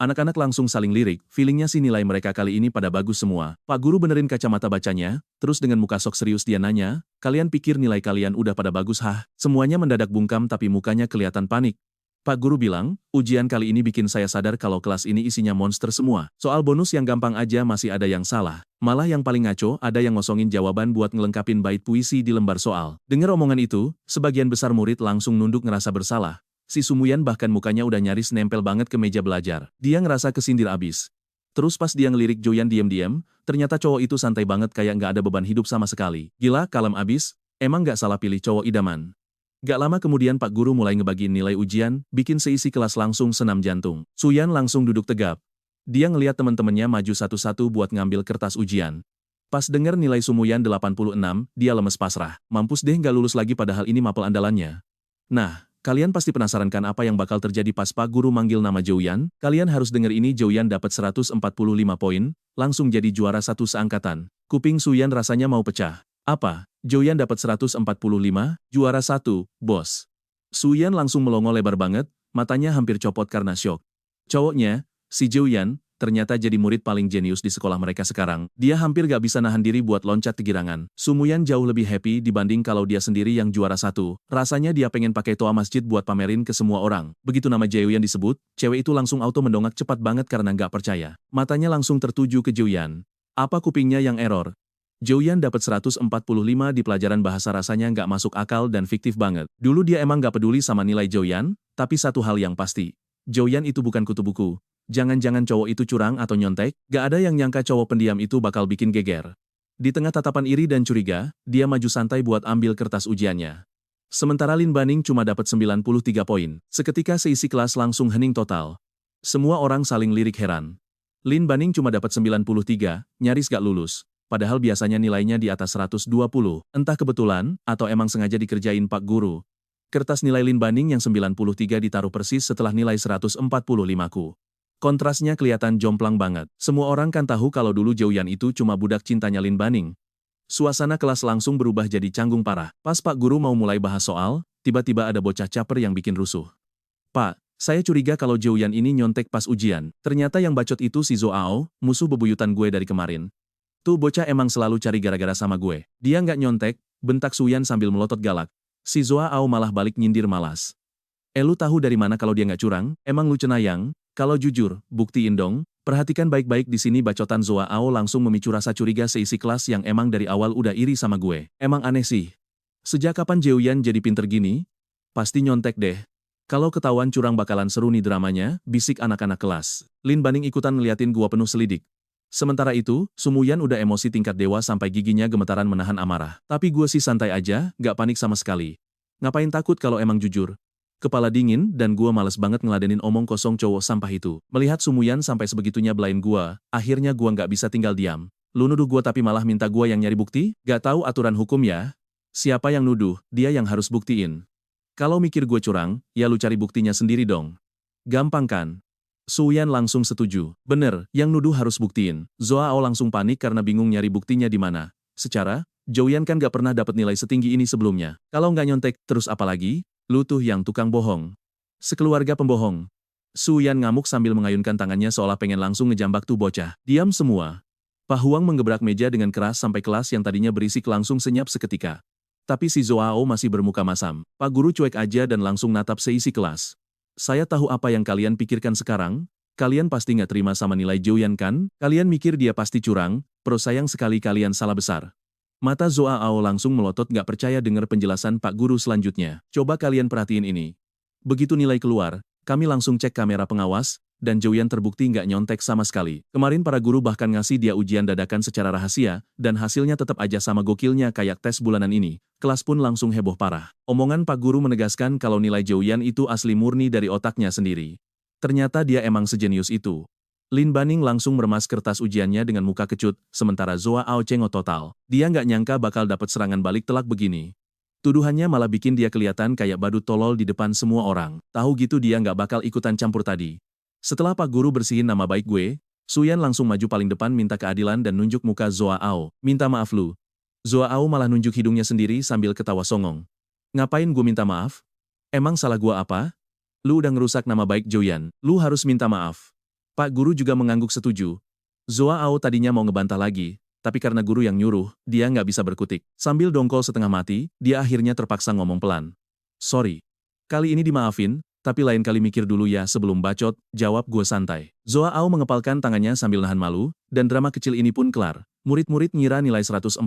Anak-anak langsung saling lirik, feelingnya sih nilai mereka kali ini pada bagus semua. Pak Guru benerin kacamata bacanya, terus dengan muka sok serius dia nanya, kalian pikir nilai kalian udah pada bagus hah? Semuanya mendadak bungkam tapi mukanya kelihatan panik. Pak Guru bilang, ujian kali ini bikin saya sadar kalau kelas ini isinya monster semua. Soal bonus yang gampang aja masih ada yang salah. Malah yang paling ngaco ada yang ngosongin jawaban buat ngelengkapin bait puisi di lembar soal. Dengar omongan itu, sebagian besar murid langsung nunduk ngerasa bersalah. Si Sumuyan bahkan mukanya udah nyaris nempel banget ke meja belajar. Dia ngerasa kesindir abis. Terus pas dia ngelirik Joyan diam-diam, ternyata cowok itu santai banget kayak nggak ada beban hidup sama sekali. Gila, kalem abis, emang nggak salah pilih cowok idaman. Gak lama kemudian Pak Guru mulai ngebagiin nilai ujian, bikin seisi kelas langsung senam jantung. Suyan langsung duduk tegap. Dia ngeliat teman-temannya maju satu-satu buat ngambil kertas ujian. Pas denger nilai Sumuyan 86, dia lemes pasrah. Mampus deh nggak lulus lagi padahal ini mapel andalannya. Nah, kalian pasti penasaran kan apa yang bakal terjadi pas Pak Guru manggil nama Joyan? Kalian harus denger ini. Joyan dapat 145 poin, langsung jadi juara satu seangkatan. Kuping Suyan rasanya mau pecah. Apa? Joyan dapat 145, juara satu, bos. Suyan langsung melongo lebar banget, matanya hampir copot karena syok. Cowoknya, si Joyan, ternyata jadi murid paling jenius di sekolah mereka sekarang. Dia hampir gak bisa nahan diri buat loncat kegirangan. Sumuyan jauh lebih happy dibanding kalau dia sendiri yang juara satu. Rasanya dia pengen pakai toa masjid buat pamerin ke semua orang. Begitu nama Joyan disebut, cewek itu langsung auto mendongak cepat banget karena gak percaya. Matanya langsung tertuju ke Joyan. Apa kupingnya yang error? Joyan dapat 145 di pelajaran bahasa rasanya nggak masuk akal dan fiktif banget. Dulu dia emang nggak peduli sama nilai Joyan, tapi satu hal yang pasti. Joyan itu bukan kutu buku. Jangan-jangan cowok itu curang atau nyontek, gak ada yang nyangka cowok pendiam itu bakal bikin geger. Di tengah tatapan iri dan curiga, dia maju santai buat ambil kertas ujiannya. Sementara Lin Baning cuma dapat 93 poin. Seketika seisi kelas langsung hening total. Semua orang saling lirik heran. Lin Baning cuma dapat 93, nyaris gak lulus. Padahal biasanya nilainya di atas 120. Entah kebetulan, atau emang sengaja dikerjain Pak Guru. Kertas nilai Lin Baning yang 93 ditaruh persis setelah nilai 145ku. Kontrasnya kelihatan jomplang banget. Semua orang kan tahu kalau dulu Joyan itu cuma budak cintanya Lin Baning. Suasana kelas langsung berubah jadi canggung parah. Pas Pak Guru mau mulai bahas soal, tiba-tiba ada bocah caper yang bikin rusuh. Pak, saya curiga kalau Joyan ini nyontek pas ujian. Ternyata yang bacot itu si Zoao, musuh bebuyutan gue dari kemarin. Tuh bocah emang selalu cari gara-gara sama gue. Dia nggak nyontek, bentak Suyan sambil melotot galak. Si Zoao malah balik nyindir malas. Lu tahu dari mana kalau dia nggak curang? Emang lu cenayang? Kalau jujur, buktiin dong. Perhatikan baik-baik di sini bacotan Zoao langsung memicu rasa curiga seisi kelas yang emang dari awal udah iri sama gue. Emang aneh sih. Sejak kapan Joyan jadi pinter gini? Pasti nyontek deh. Kalau ketahuan curang bakalan seru nih dramanya, bisik anak-anak kelas. Lin Baning ikutan ngeliatin gua penuh selidik. Sementara itu, Sumuyan udah emosi tingkat dewa sampai giginya gemetaran menahan amarah. Tapi gue sih santai aja, gak panik sama sekali. Ngapain takut kalau emang jujur? Kepala dingin dan gue males banget ngeladenin omong kosong cowok sampah itu. Melihat Sumuyan sampai sebegitunya belain gue, akhirnya gue gak bisa tinggal diam. Lu nuduh gue tapi malah minta gue yang nyari bukti? Gak tahu aturan hukum ya? Siapa yang nuduh, dia yang harus buktiin. Kalau mikir gue curang, ya lu cari buktinya sendiri dong. Gampang kan? Suyan langsung setuju. Bener, yang nuduh harus buktiin. Zoao langsung panik karena bingung nyari buktinya di mana. Secara, Joyan kan gak pernah dapat nilai setinggi ini sebelumnya. Kalau nggak nyontek, terus apa lagi? Lu tuh yang tukang bohong. Sekeluarga pembohong. Suyan ngamuk sambil mengayunkan tangannya seolah pengen langsung ngejambak tuh bocah. Diam semua. Pak Huang menggebrak meja dengan keras sampai kelas yang tadinya berisik langsung senyap seketika. Tapi si Zoao masih bermuka masam. Pak Guru cuek aja dan langsung natap seisi kelas. Saya tahu apa yang kalian pikirkan sekarang. Kalian pasti nggak terima sama nilai Joyan kan? Kalian mikir dia pasti curang, sayang sekali kalian salah besar. Mata Zoao langsung melotot gak percaya dengar penjelasan Pak Guru selanjutnya. Coba kalian perhatiin ini. Begitu nilai keluar, kami langsung cek kamera pengawas, dan Joyan terbukti nggak nyontek sama sekali. Kemarin para guru bahkan ngasih dia ujian dadakan secara rahasia, dan hasilnya tetap aja sama gokilnya kayak tes bulanan ini. Kelas pun langsung heboh parah. Omongan Pak Guru menegaskan kalau nilai Joyan itu asli murni dari otaknya sendiri. Ternyata dia emang sejenius itu. Lin Baning langsung meremas kertas ujiannya dengan muka kecut, sementara Zoao cengok total. Dia nggak nyangka bakal dapat serangan balik telak begini. Tuduhannya malah bikin dia kelihatan kayak badut tolol di depan semua orang. Tahu gitu dia nggak bakal ikutan campur tadi. Setelah Pak Guru bersihin nama baik gue, Suyan langsung maju paling depan minta keadilan dan nunjuk muka Zoao. Minta maaf lu. Zoao malah nunjuk hidungnya sendiri sambil ketawa songong. Ngapain gue minta maaf? Emang salah gue apa? Lu udah ngerusak nama baik Joyan. Lu harus minta maaf. Pak Guru juga mengangguk setuju. Zoao tadinya mau ngebantah lagi, tapi karena guru yang nyuruh, dia nggak bisa berkutik. Sambil dongkol setengah mati, dia akhirnya terpaksa ngomong pelan. Sorry. Kali ini dimaafin, Tapi lain kali mikir dulu ya sebelum bacot, jawab gue santai. Zoa Ao mengepalkan tangannya sambil nahan malu, dan drama kecil ini pun kelar. Murid-murid ngira nilai 145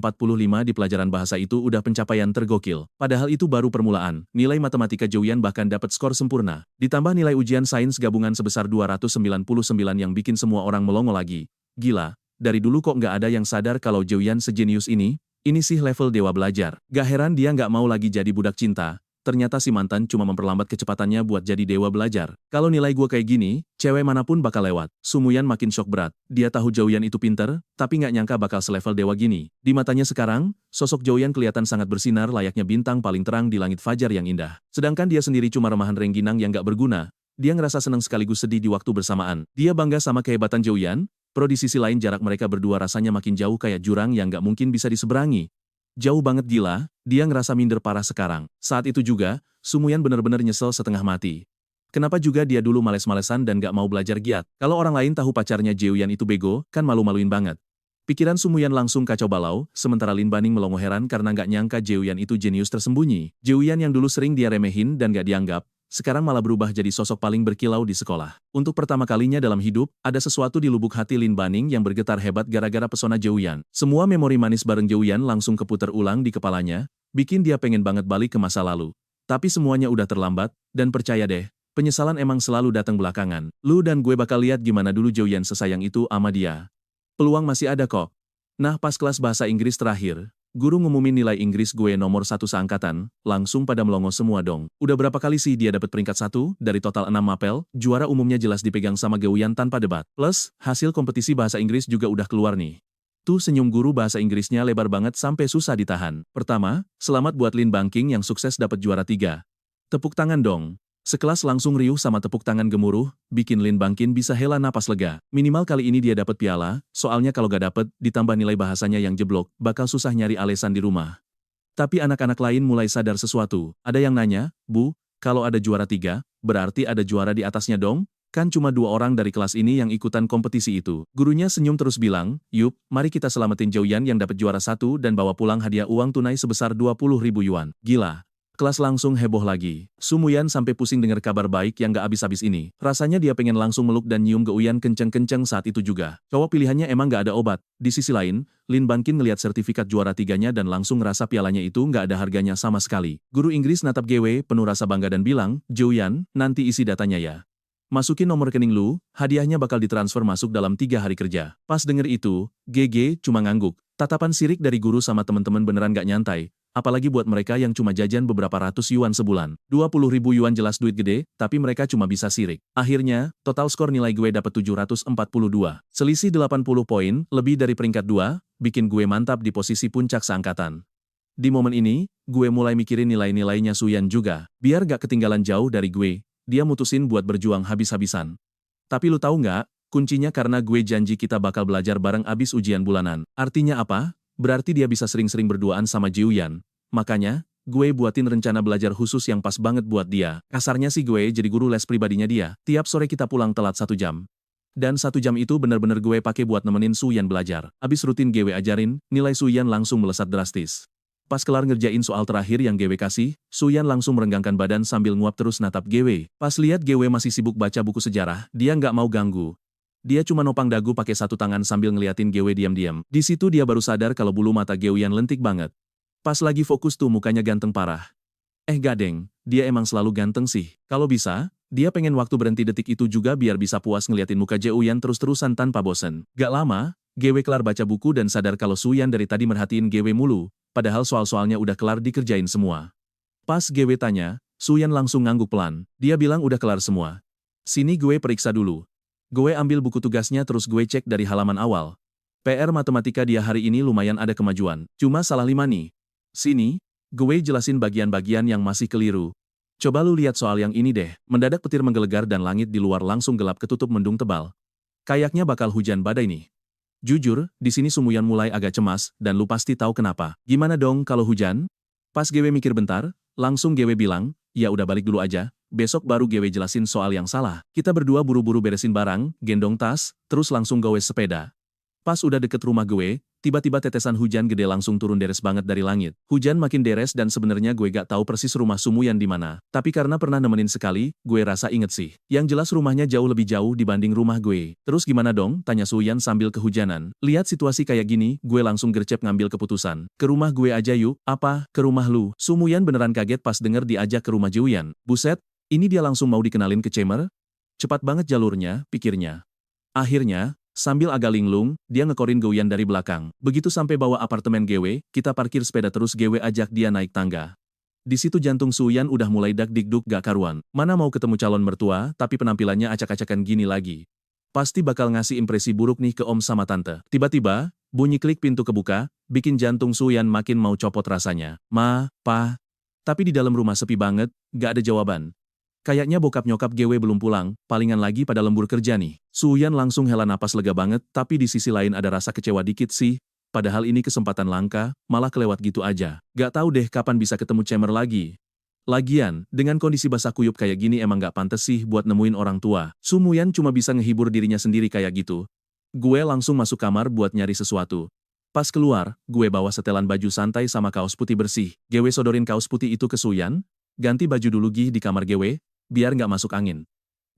di pelajaran bahasa itu udah pencapaian tergokil. Padahal itu baru permulaan. Nilai matematika Jouyan bahkan dapat skor sempurna. Ditambah nilai ujian sains gabungan sebesar 299 yang bikin semua orang melongo lagi. Gila, dari dulu kok nggak ada yang sadar kalau Jouyan sejenius ini? Ini sih level dewa belajar. Gak heran dia nggak mau lagi jadi budak cinta. Ternyata si mantan cuma memperlambat kecepatannya buat jadi dewa belajar. Kalau nilai gue kayak gini, cewek manapun bakal lewat. Sumuyan makin shock berat. Dia tahu Jouyan itu pinter, tapi nggak nyangka bakal selevel dewa gini. Di matanya sekarang, sosok Jouyan kelihatan sangat bersinar layaknya bintang paling terang di langit fajar yang indah. Sedangkan dia sendiri cuma remahan rengginang yang nggak berguna. Dia ngerasa senang sekaligus sedih di waktu bersamaan. Dia bangga sama kehebatan Jouyan, pro di sisi lain jarak mereka berdua rasanya makin jauh kayak jurang yang nggak mungkin bisa diseberangi. Jauh banget gila, dia ngerasa minder parah sekarang. Saat itu juga, Sumuyan benar-benar nyesel setengah mati. Kenapa juga dia dulu males-malesan dan gak mau belajar giat? Kalau orang lain tahu pacarnya Jouyan itu bego, kan malu-maluin banget. Pikiran Sumuyan langsung kacau balau, sementara Lin Baning melongo heran karena gak nyangka Jouyan itu jenius tersembunyi. Jouyan yang dulu sering dia remehin dan gak dianggap, sekarang malah berubah jadi sosok paling berkilau di sekolah. Untuk pertama kalinya dalam hidup, ada sesuatu di lubuk hati Lin Baning yang bergetar hebat gara-gara pesona Jouyan. Semua memori manis bareng Jouyan langsung keputar ulang di kepalanya, bikin dia pengen banget balik ke masa lalu. Tapi semuanya udah terlambat, dan percaya deh, penyesalan emang selalu datang belakangan. Lu dan gue bakal lihat gimana dulu Jouyan sesayang itu sama dia. Peluang masih ada kok. Nah pas kelas bahasa Inggris terakhir, guru ngumumin nilai Inggris gue nomor 1 seangkatan, langsung pada melongo semua dong. Udah berapa kali sih dia dapat peringkat 1, dari total 6 mapel, juara umumnya jelas dipegang sama Jouyan tanpa debat. Plus, hasil kompetisi bahasa Inggris juga udah keluar nih. Tuh senyum guru bahasa Inggrisnya lebar banget sampai susah ditahan. Pertama, selamat buat Lin Banking yang sukses dapat juara 3. Tepuk tangan dong. Sekelas langsung riuh sama tepuk tangan gemuruh, bikin Lin Bankin bisa hela napas lega. Minimal kali ini dia dapat piala, soalnya kalau gak dapet, ditambah nilai bahasanya yang jeblok, bakal susah nyari alesan di rumah. Tapi anak-anak lain mulai sadar sesuatu. Ada yang nanya, Bu, kalau ada juara 3, berarti ada juara di atasnya dong? Kan cuma 2 orang dari kelas ini yang ikutan kompetisi itu. Gurunya senyum terus bilang, Yup, mari kita selamatin Jouyan yang dapat juara 1 dan bawa pulang hadiah uang tunai sebesar 20.000 yuan. Gila. Kelas langsung heboh lagi. Sumuyan sampai pusing dengar kabar baik yang gak habis-habis ini. Rasanya dia pengen langsung meluk dan nyium Geuyan kenceng-kenceng saat itu juga. Cowok pilihannya emang gak ada obat. Di sisi lain, Lin Bankin ngeliat sertifikat juara 3-nya dan langsung ngerasa pialanya itu gak ada harganya sama sekali. Guru Inggris natap GW penuh rasa bangga dan bilang, Jouyan, nanti isi datanya ya. Masukin nomor rekening lu, hadiahnya bakal ditransfer masuk dalam 3 hari kerja. Pas denger itu, GG cuma ngangguk. Tatapan sirik dari guru sama teman-teman beneran gak nyantai. Apalagi buat mereka yang cuma jajan beberapa ratus yuan sebulan. 20.000 yuan jelas duit gede, tapi mereka cuma bisa sirik. Akhirnya, total skor nilai gue dapat 742. Selisih 80 poin, lebih dari peringkat 2, bikin gue mantap di posisi puncak seangkatan. Di momen ini, gue mulai mikirin nilai-nilainya Suyan juga. Biar gak ketinggalan jauh dari gue, dia mutusin buat berjuang habis-habisan. Tapi lu tahu nggak, kuncinya karena gue janji kita bakal belajar bareng abis ujian bulanan. Artinya apa? Berarti dia bisa sering-sering berduaan sama Jouyan. Makanya, gue buatin rencana belajar khusus yang pas banget buat dia. Kasarnya sih gue jadi guru les pribadinya dia. Tiap sore kita pulang telat 1 jam. Dan 1 jam itu bener-bener gue pakai buat nemenin Suyan belajar. Abis rutin gue ajarin, nilai Suyan langsung melesat drastis. Pas kelar ngerjain soal terakhir yang GW kasih, Suyan langsung merenggangkan badan sambil nguap terus natap GW. Pas lihat GW masih sibuk baca buku sejarah, dia nggak mau ganggu. Dia cuma nopang dagu pakai 1 tangan sambil ngeliatin GW diam-diam. Di situ dia baru sadar kalau bulu mata Jouyan lentik banget. Pas lagi fokus tuh mukanya ganteng parah. Gadeng, dia emang selalu ganteng sih. Kalau bisa, dia pengen waktu berhenti detik itu juga biar bisa puas ngeliatin muka Jouyan terus-terusan tanpa bosen. Gak lama, GW kelar baca buku dan sadar kalau Suyan dari tadi merhatiin GW mulu, padahal soal-soalnya udah kelar dikerjain semua. Pas GW tanya, Suyan langsung ngangguk pelan. Dia bilang udah kelar semua. Sini gue periksa dulu. Gue ambil buku tugasnya terus gue cek dari halaman awal. PR matematika dia hari ini lumayan ada kemajuan. Cuma salah 5 nih. Sini, gue jelasin bagian-bagian yang masih keliru. Coba lu lihat soal yang ini deh. Mendadak petir menggelegar dan langit di luar langsung gelap ketutup mendung tebal. Kayaknya bakal hujan badai nih. Jujur, di sini Sumuyan mulai agak cemas, dan lu pasti tahu kenapa. Gimana dong kalau hujan? Pas GW mikir bentar, langsung GW bilang, ya udah balik dulu aja. Besok baru GW jelasin soal yang salah. Kita berdua buru-buru beresin barang, gendong tas, terus langsung gowes sepeda. Pas udah deket rumah gue, tiba-tiba tetesan hujan gede langsung turun deres banget dari langit. Hujan makin deres dan sebenarnya gue gak tahu persis rumah Sumuyan di mana. Tapi karena pernah nemenin sekali, gue rasa inget sih. Yang jelas rumahnya jauh lebih jauh dibanding rumah gue. Terus gimana dong? Tanya Suyan sambil kehujanan. Lihat situasi kayak gini, gue langsung gercep ngambil keputusan. Ke rumah gue aja yuk. Apa? Ke rumah lu? Sumuyan beneran kaget pas denger diajak ke rumah Jiuyan. Buset, ini dia langsung mau dikenalin ke Cemer? Cepat banget jalurnya, pikirnya. Akhirnya, sambil agak linglung, dia ngekorin Goyan dari belakang. Begitu sampai bawah apartemen GW, kita parkir sepeda terus GW ajak dia naik tangga. Di situ jantung Suyan udah mulai dak-dikduk gak karuan. Mana mau ketemu calon mertua, tapi penampilannya acak-acakan gini lagi. Pasti bakal ngasih impresi buruk nih ke om sama tante. Tiba-tiba, bunyi klik pintu kebuka, bikin jantung Suyan makin mau copot rasanya. Ma, pa. Tapi di dalam rumah sepi banget, gak ada jawaban. Kayaknya bokap nyokap GW belum pulang, palingan lagi pada lembur kerja nih. Suyan langsung hela napas lega banget, tapi di sisi lain ada rasa kecewa dikit sih. Padahal ini kesempatan langka, malah kelewat gitu aja. Gak tahu deh kapan bisa ketemu Cemer lagi. Lagian, dengan kondisi basah kuyup kayak gini emang gak pantes sih buat nemuin orang tua. Sumuyan cuma bisa ngehibur dirinya sendiri kayak gitu. Gue langsung masuk kamar buat nyari sesuatu. Pas keluar, gue bawa setelan baju santai sama kaos putih bersih. GW sodorin kaos putih itu ke Suyan. Ganti baju dulu Gih di kamar GW. Biar nggak masuk angin.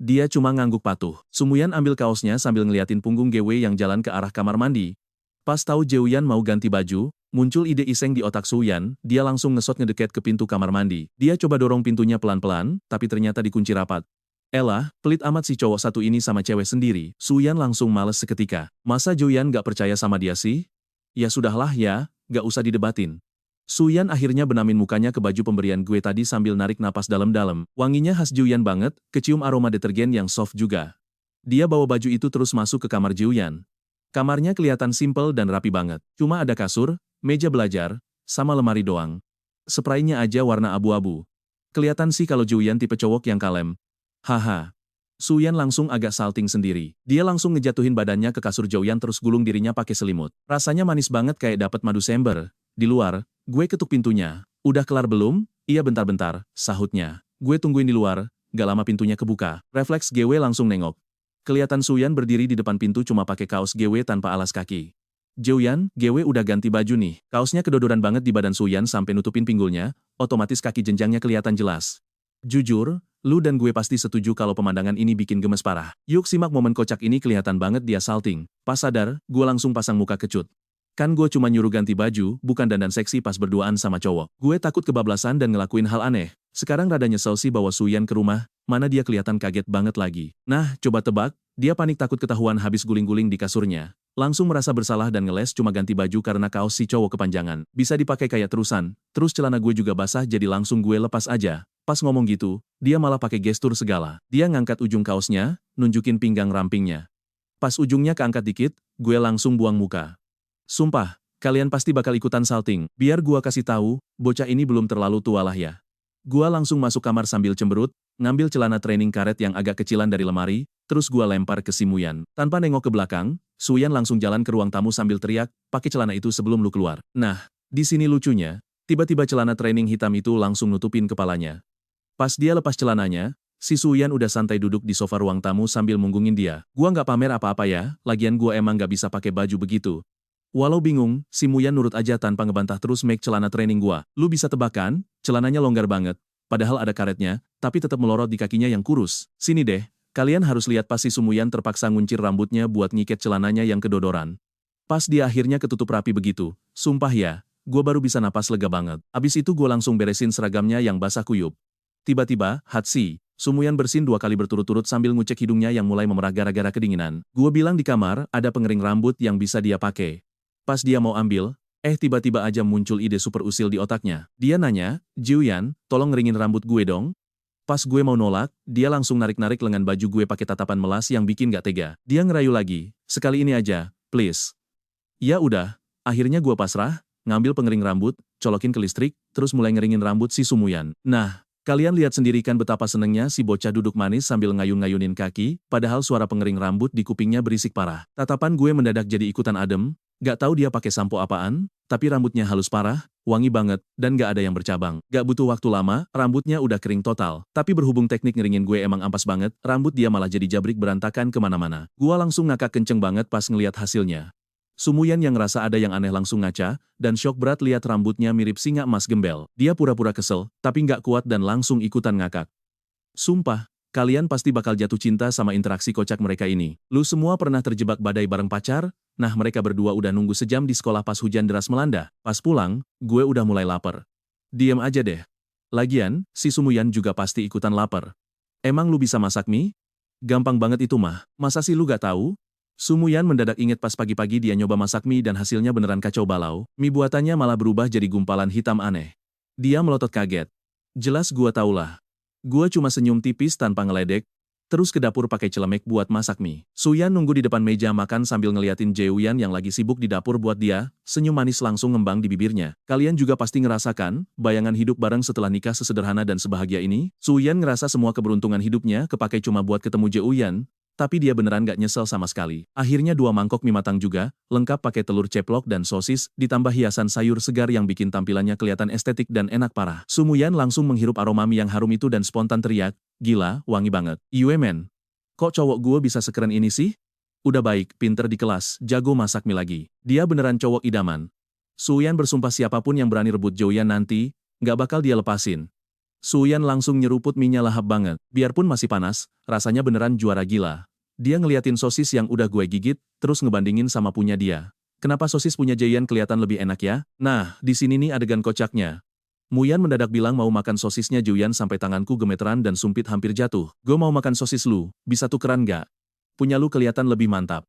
Dia cuma ngangguk patuh. Sumuyan ambil kaosnya sambil ngeliatin punggung GW yang jalan ke arah kamar mandi. Pas tahu Jiuyan mau ganti baju, muncul ide iseng di otak Suyan, dia langsung ngesot ngedeket ke pintu kamar mandi. Dia coba dorong pintunya pelan-pelan, tapi ternyata dikunci rapat. Elah, pelit amat si cowok satu ini sama cewek sendiri. Suyan langsung males seketika. Masa Jiuyan nggak percaya sama dia sih? Ya sudahlah ya, nggak usah didebatin. Suyan akhirnya benamin mukanya ke baju pemberian gue tadi sambil narik napas dalam-dalam. Wanginya khas Jiuyan banget, kecium aroma detergen yang soft juga. Dia bawa baju itu terus masuk ke kamar Jiuyan. Kamarnya kelihatan simpel dan rapi banget. Cuma ada kasur, meja belajar, sama lemari doang. Spraynya aja warna abu-abu. Kelihatan sih kalau Jiuyan tipe cowok yang kalem. Haha. Suyan langsung agak salting sendiri. Dia langsung ngejatuhin badannya ke kasur Jiuyan terus gulung dirinya pakai selimut. Rasanya manis banget kayak dapat madu sember. Di luar, gue ketuk pintunya. Udah kelar belum? Iya bentar-bentar, sahutnya. Gue tungguin di luar, gak lama pintunya kebuka. Refleks GW langsung nengok. Kelihatan Suyan berdiri di depan pintu cuma pakai kaos GW tanpa alas kaki. Jiuyan, GW udah ganti baju nih. Kaosnya kedodoran banget di badan Suyan sampai nutupin pinggulnya, otomatis kaki jenjangnya kelihatan jelas. Jujur, lu dan gue pasti setuju kalau pemandangan ini bikin gemes parah. Yuk simak momen kocak ini kelihatan banget dia salting. Pas sadar, gue langsung pasang muka kecut. Kan gue cuma nyuruh ganti baju, bukan dandan seksi pas berduaan sama cowok. Gue takut kebablasan dan ngelakuin hal aneh. Sekarang rada nyesel sih bawa Suyan ke rumah, mana dia kelihatan kaget banget lagi. Nah, coba tebak, dia panik takut ketahuan habis guling-guling di kasurnya. Langsung merasa bersalah dan ngeles cuma ganti baju karena kaos si cowok kepanjangan. Bisa dipakai kayak terusan, terus celana gue juga basah jadi langsung gue lepas aja. Pas ngomong gitu, dia malah pakai gestur segala. Dia ngangkat ujung kaosnya, nunjukin pinggang rampingnya. Pas ujungnya keangkat dikit, gue langsung buang muka. Sumpah, kalian pasti bakal ikutan salting. Biar gua kasih tahu, bocah ini belum terlalu tua lah ya. Gua langsung masuk kamar sambil cemberut, ngambil celana training karet yang agak kecilan dari lemari, terus gua lempar ke Simuyan. Tanpa nengok ke belakang, Suyan langsung jalan ke ruang tamu sambil teriak, pakai celana itu sebelum lu keluar. Nah, di sini lucunya, tiba-tiba celana training hitam itu langsung nutupin kepalanya. Pas dia lepas celananya, si Suyan udah santai duduk di sofa ruang tamu sambil munggungin dia. Gua nggak pamer apa-apa ya, lagian gua emang nggak bisa pakai baju begitu. Walau bingung, si Muyan nurut aja tanpa ngebantah terus make celana training gua. Lu bisa tebak kan, celananya longgar banget. Padahal ada karetnya, tapi tetap melorot di kakinya yang kurus. Sini deh, kalian harus lihat pas si Sumuyan terpaksa nguncir rambutnya buat ngiket celananya yang kedodoran. Pas dia akhirnya ketutup rapi begitu, sumpah ya, gua baru bisa napas lega banget. Abis itu gua langsung beresin seragamnya yang basah kuyup. Tiba-tiba, Hatsi, Sumuyan bersin 2 kali berturut-turut sambil ngucek hidungnya yang mulai memerah gara-gara kedinginan. Gua bilang di kamar, ada pengering rambut yang bisa dia pakai. Pas dia mau ambil, tiba-tiba aja muncul ide super usil di otaknya. Dia nanya, Jiuyan, tolong ngeringin rambut gue dong. Pas gue mau nolak, dia langsung narik-narik lengan baju gue pakai tatapan melas yang bikin gak tega. Dia ngerayu lagi, sekali ini aja, please. Ya udah, akhirnya gue pasrah, ngambil pengering rambut, colokin ke listrik, terus mulai ngeringin rambut si Sumuyan. Nah, kalian lihat sendiri kan betapa senengnya si bocah duduk manis sambil ngayun-ngayunin kaki, padahal suara pengering rambut di kupingnya berisik parah. Tatapan gue mendadak jadi ikutan adem. Gak tahu dia pakai sampo apaan, tapi rambutnya halus parah, wangi banget, dan gak ada yang bercabang. Gak butuh waktu lama, rambutnya udah kering total. Tapi berhubung teknik ngeringin gue emang ampas banget, rambut dia malah jadi jabrik berantakan kemana-mana. Gua langsung ngakak kenceng banget pas ngeliat hasilnya. Sumuyan yang ngerasa ada yang aneh langsung ngaca, dan syok berat lihat rambutnya mirip singa emas gembel. Dia pura-pura kesel, tapi nggak kuat dan langsung ikutan ngakak. Sumpah, kalian pasti bakal jatuh cinta sama interaksi kocak mereka ini. Lu semua pernah terjebak badai bareng pacar? Nah, mereka berdua udah nunggu sejam di sekolah pas hujan deras melanda. Pas pulang, gue udah mulai lapar. Diam aja deh. Lagian, si Sumuyan juga pasti ikutan lapar. Emang lu bisa masak mie? Gampang banget itu mah. Masa sih lu gak tahu? Sumuyan mendadak inget pas pagi-pagi dia nyoba masak mie dan hasilnya beneran kacau balau. Mie buatannya malah berubah jadi gumpalan hitam aneh. Dia melotot kaget. Jelas gua taulah. Gua cuma senyum tipis tanpa ngeledek, terus ke dapur pakai celemek buat masak mie. Suyan nunggu di depan meja makan sambil ngeliatin Jeuyan yang lagi sibuk di dapur buat dia, senyum manis langsung ngembang di bibirnya. Kalian juga pasti ngerasakan, bayangan hidup bareng setelah nikah sesederhana dan sebahagia ini? Suyan ngerasa semua keberuntungan hidupnya kepake cuma buat ketemu Jeuyan, tapi dia beneran gak nyesel sama sekali. Akhirnya 2 mangkok mie matang juga, lengkap pakai telur ceplok dan sosis, ditambah hiasan sayur segar yang bikin tampilannya kelihatan estetik dan enak parah. Sumuyan langsung menghirup aroma mie yang harum itu dan spontan teriak, "Gila, wangi banget. Yue men. Kok cowok gue bisa sekeren ini sih? Udah baik, pinter di kelas, jago masak mie lagi. Dia beneran cowok idaman." Suyan bersumpah siapapun yang berani rebut Joyan nanti, gak bakal dia lepasin. Suyan langsung nyeruput mie-nya lahap banget. Biarpun masih panas, rasanya beneran juara gila. Dia ngeliatin sosis yang udah gue gigit, terus ngebandingin sama punya dia. Kenapa sosis punya Joyan kelihatan lebih enak ya? Nah, di sini nih adegan kocaknya. Muyan mendadak bilang mau makan sosisnya Joyan sampai tanganku gemeteran dan sumpit hampir jatuh. Gue mau makan sosis lu, bisa tukeran gak? Punya lu kelihatan lebih mantap.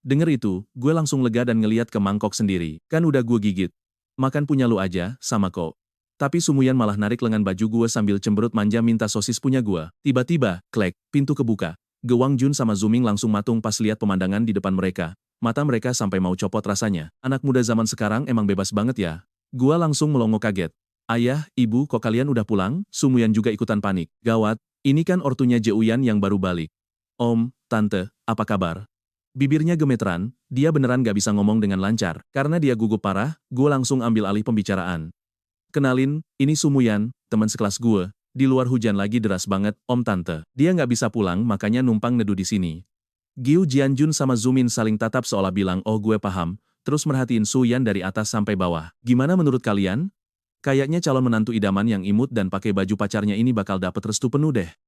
Denger itu, gue langsung lega dan ngeliat ke mangkok sendiri. Kan udah gue gigit. Makan punya lu aja, sama kok. Tapi Sumuyan malah narik lengan baju gue sambil cemberut manja minta sosis punya gue. Tiba-tiba, klek, pintu kebuka. Gewang Jun sama Zuming langsung matung pas lihat pemandangan di depan mereka. Mata mereka sampai mau copot rasanya. Anak muda zaman sekarang emang bebas banget ya. Gua langsung melongo kaget. Ayah, ibu, kok kalian udah pulang? Sumuyan juga ikutan panik. Gawat, ini kan ortunya Jeuyan yang baru balik. Om, tante, apa kabar? Bibirnya gemeteran, dia beneran gak bisa ngomong dengan lancar. Karena dia gugup parah, gue langsung ambil alih pembicaraan. Kenalin, ini Sumuyan, teman sekelas gue. Di luar hujan lagi deras banget, om tante. Dia nggak bisa pulang makanya numpang neduh di sini. Giu Jianjun sama Zumin saling tatap seolah bilang oh gue paham, terus merhatiin Suyan dari atas sampai bawah. Gimana menurut kalian? Kayaknya calon menantu idaman yang imut dan pakai baju pacarnya ini bakal dapet restu penuh deh.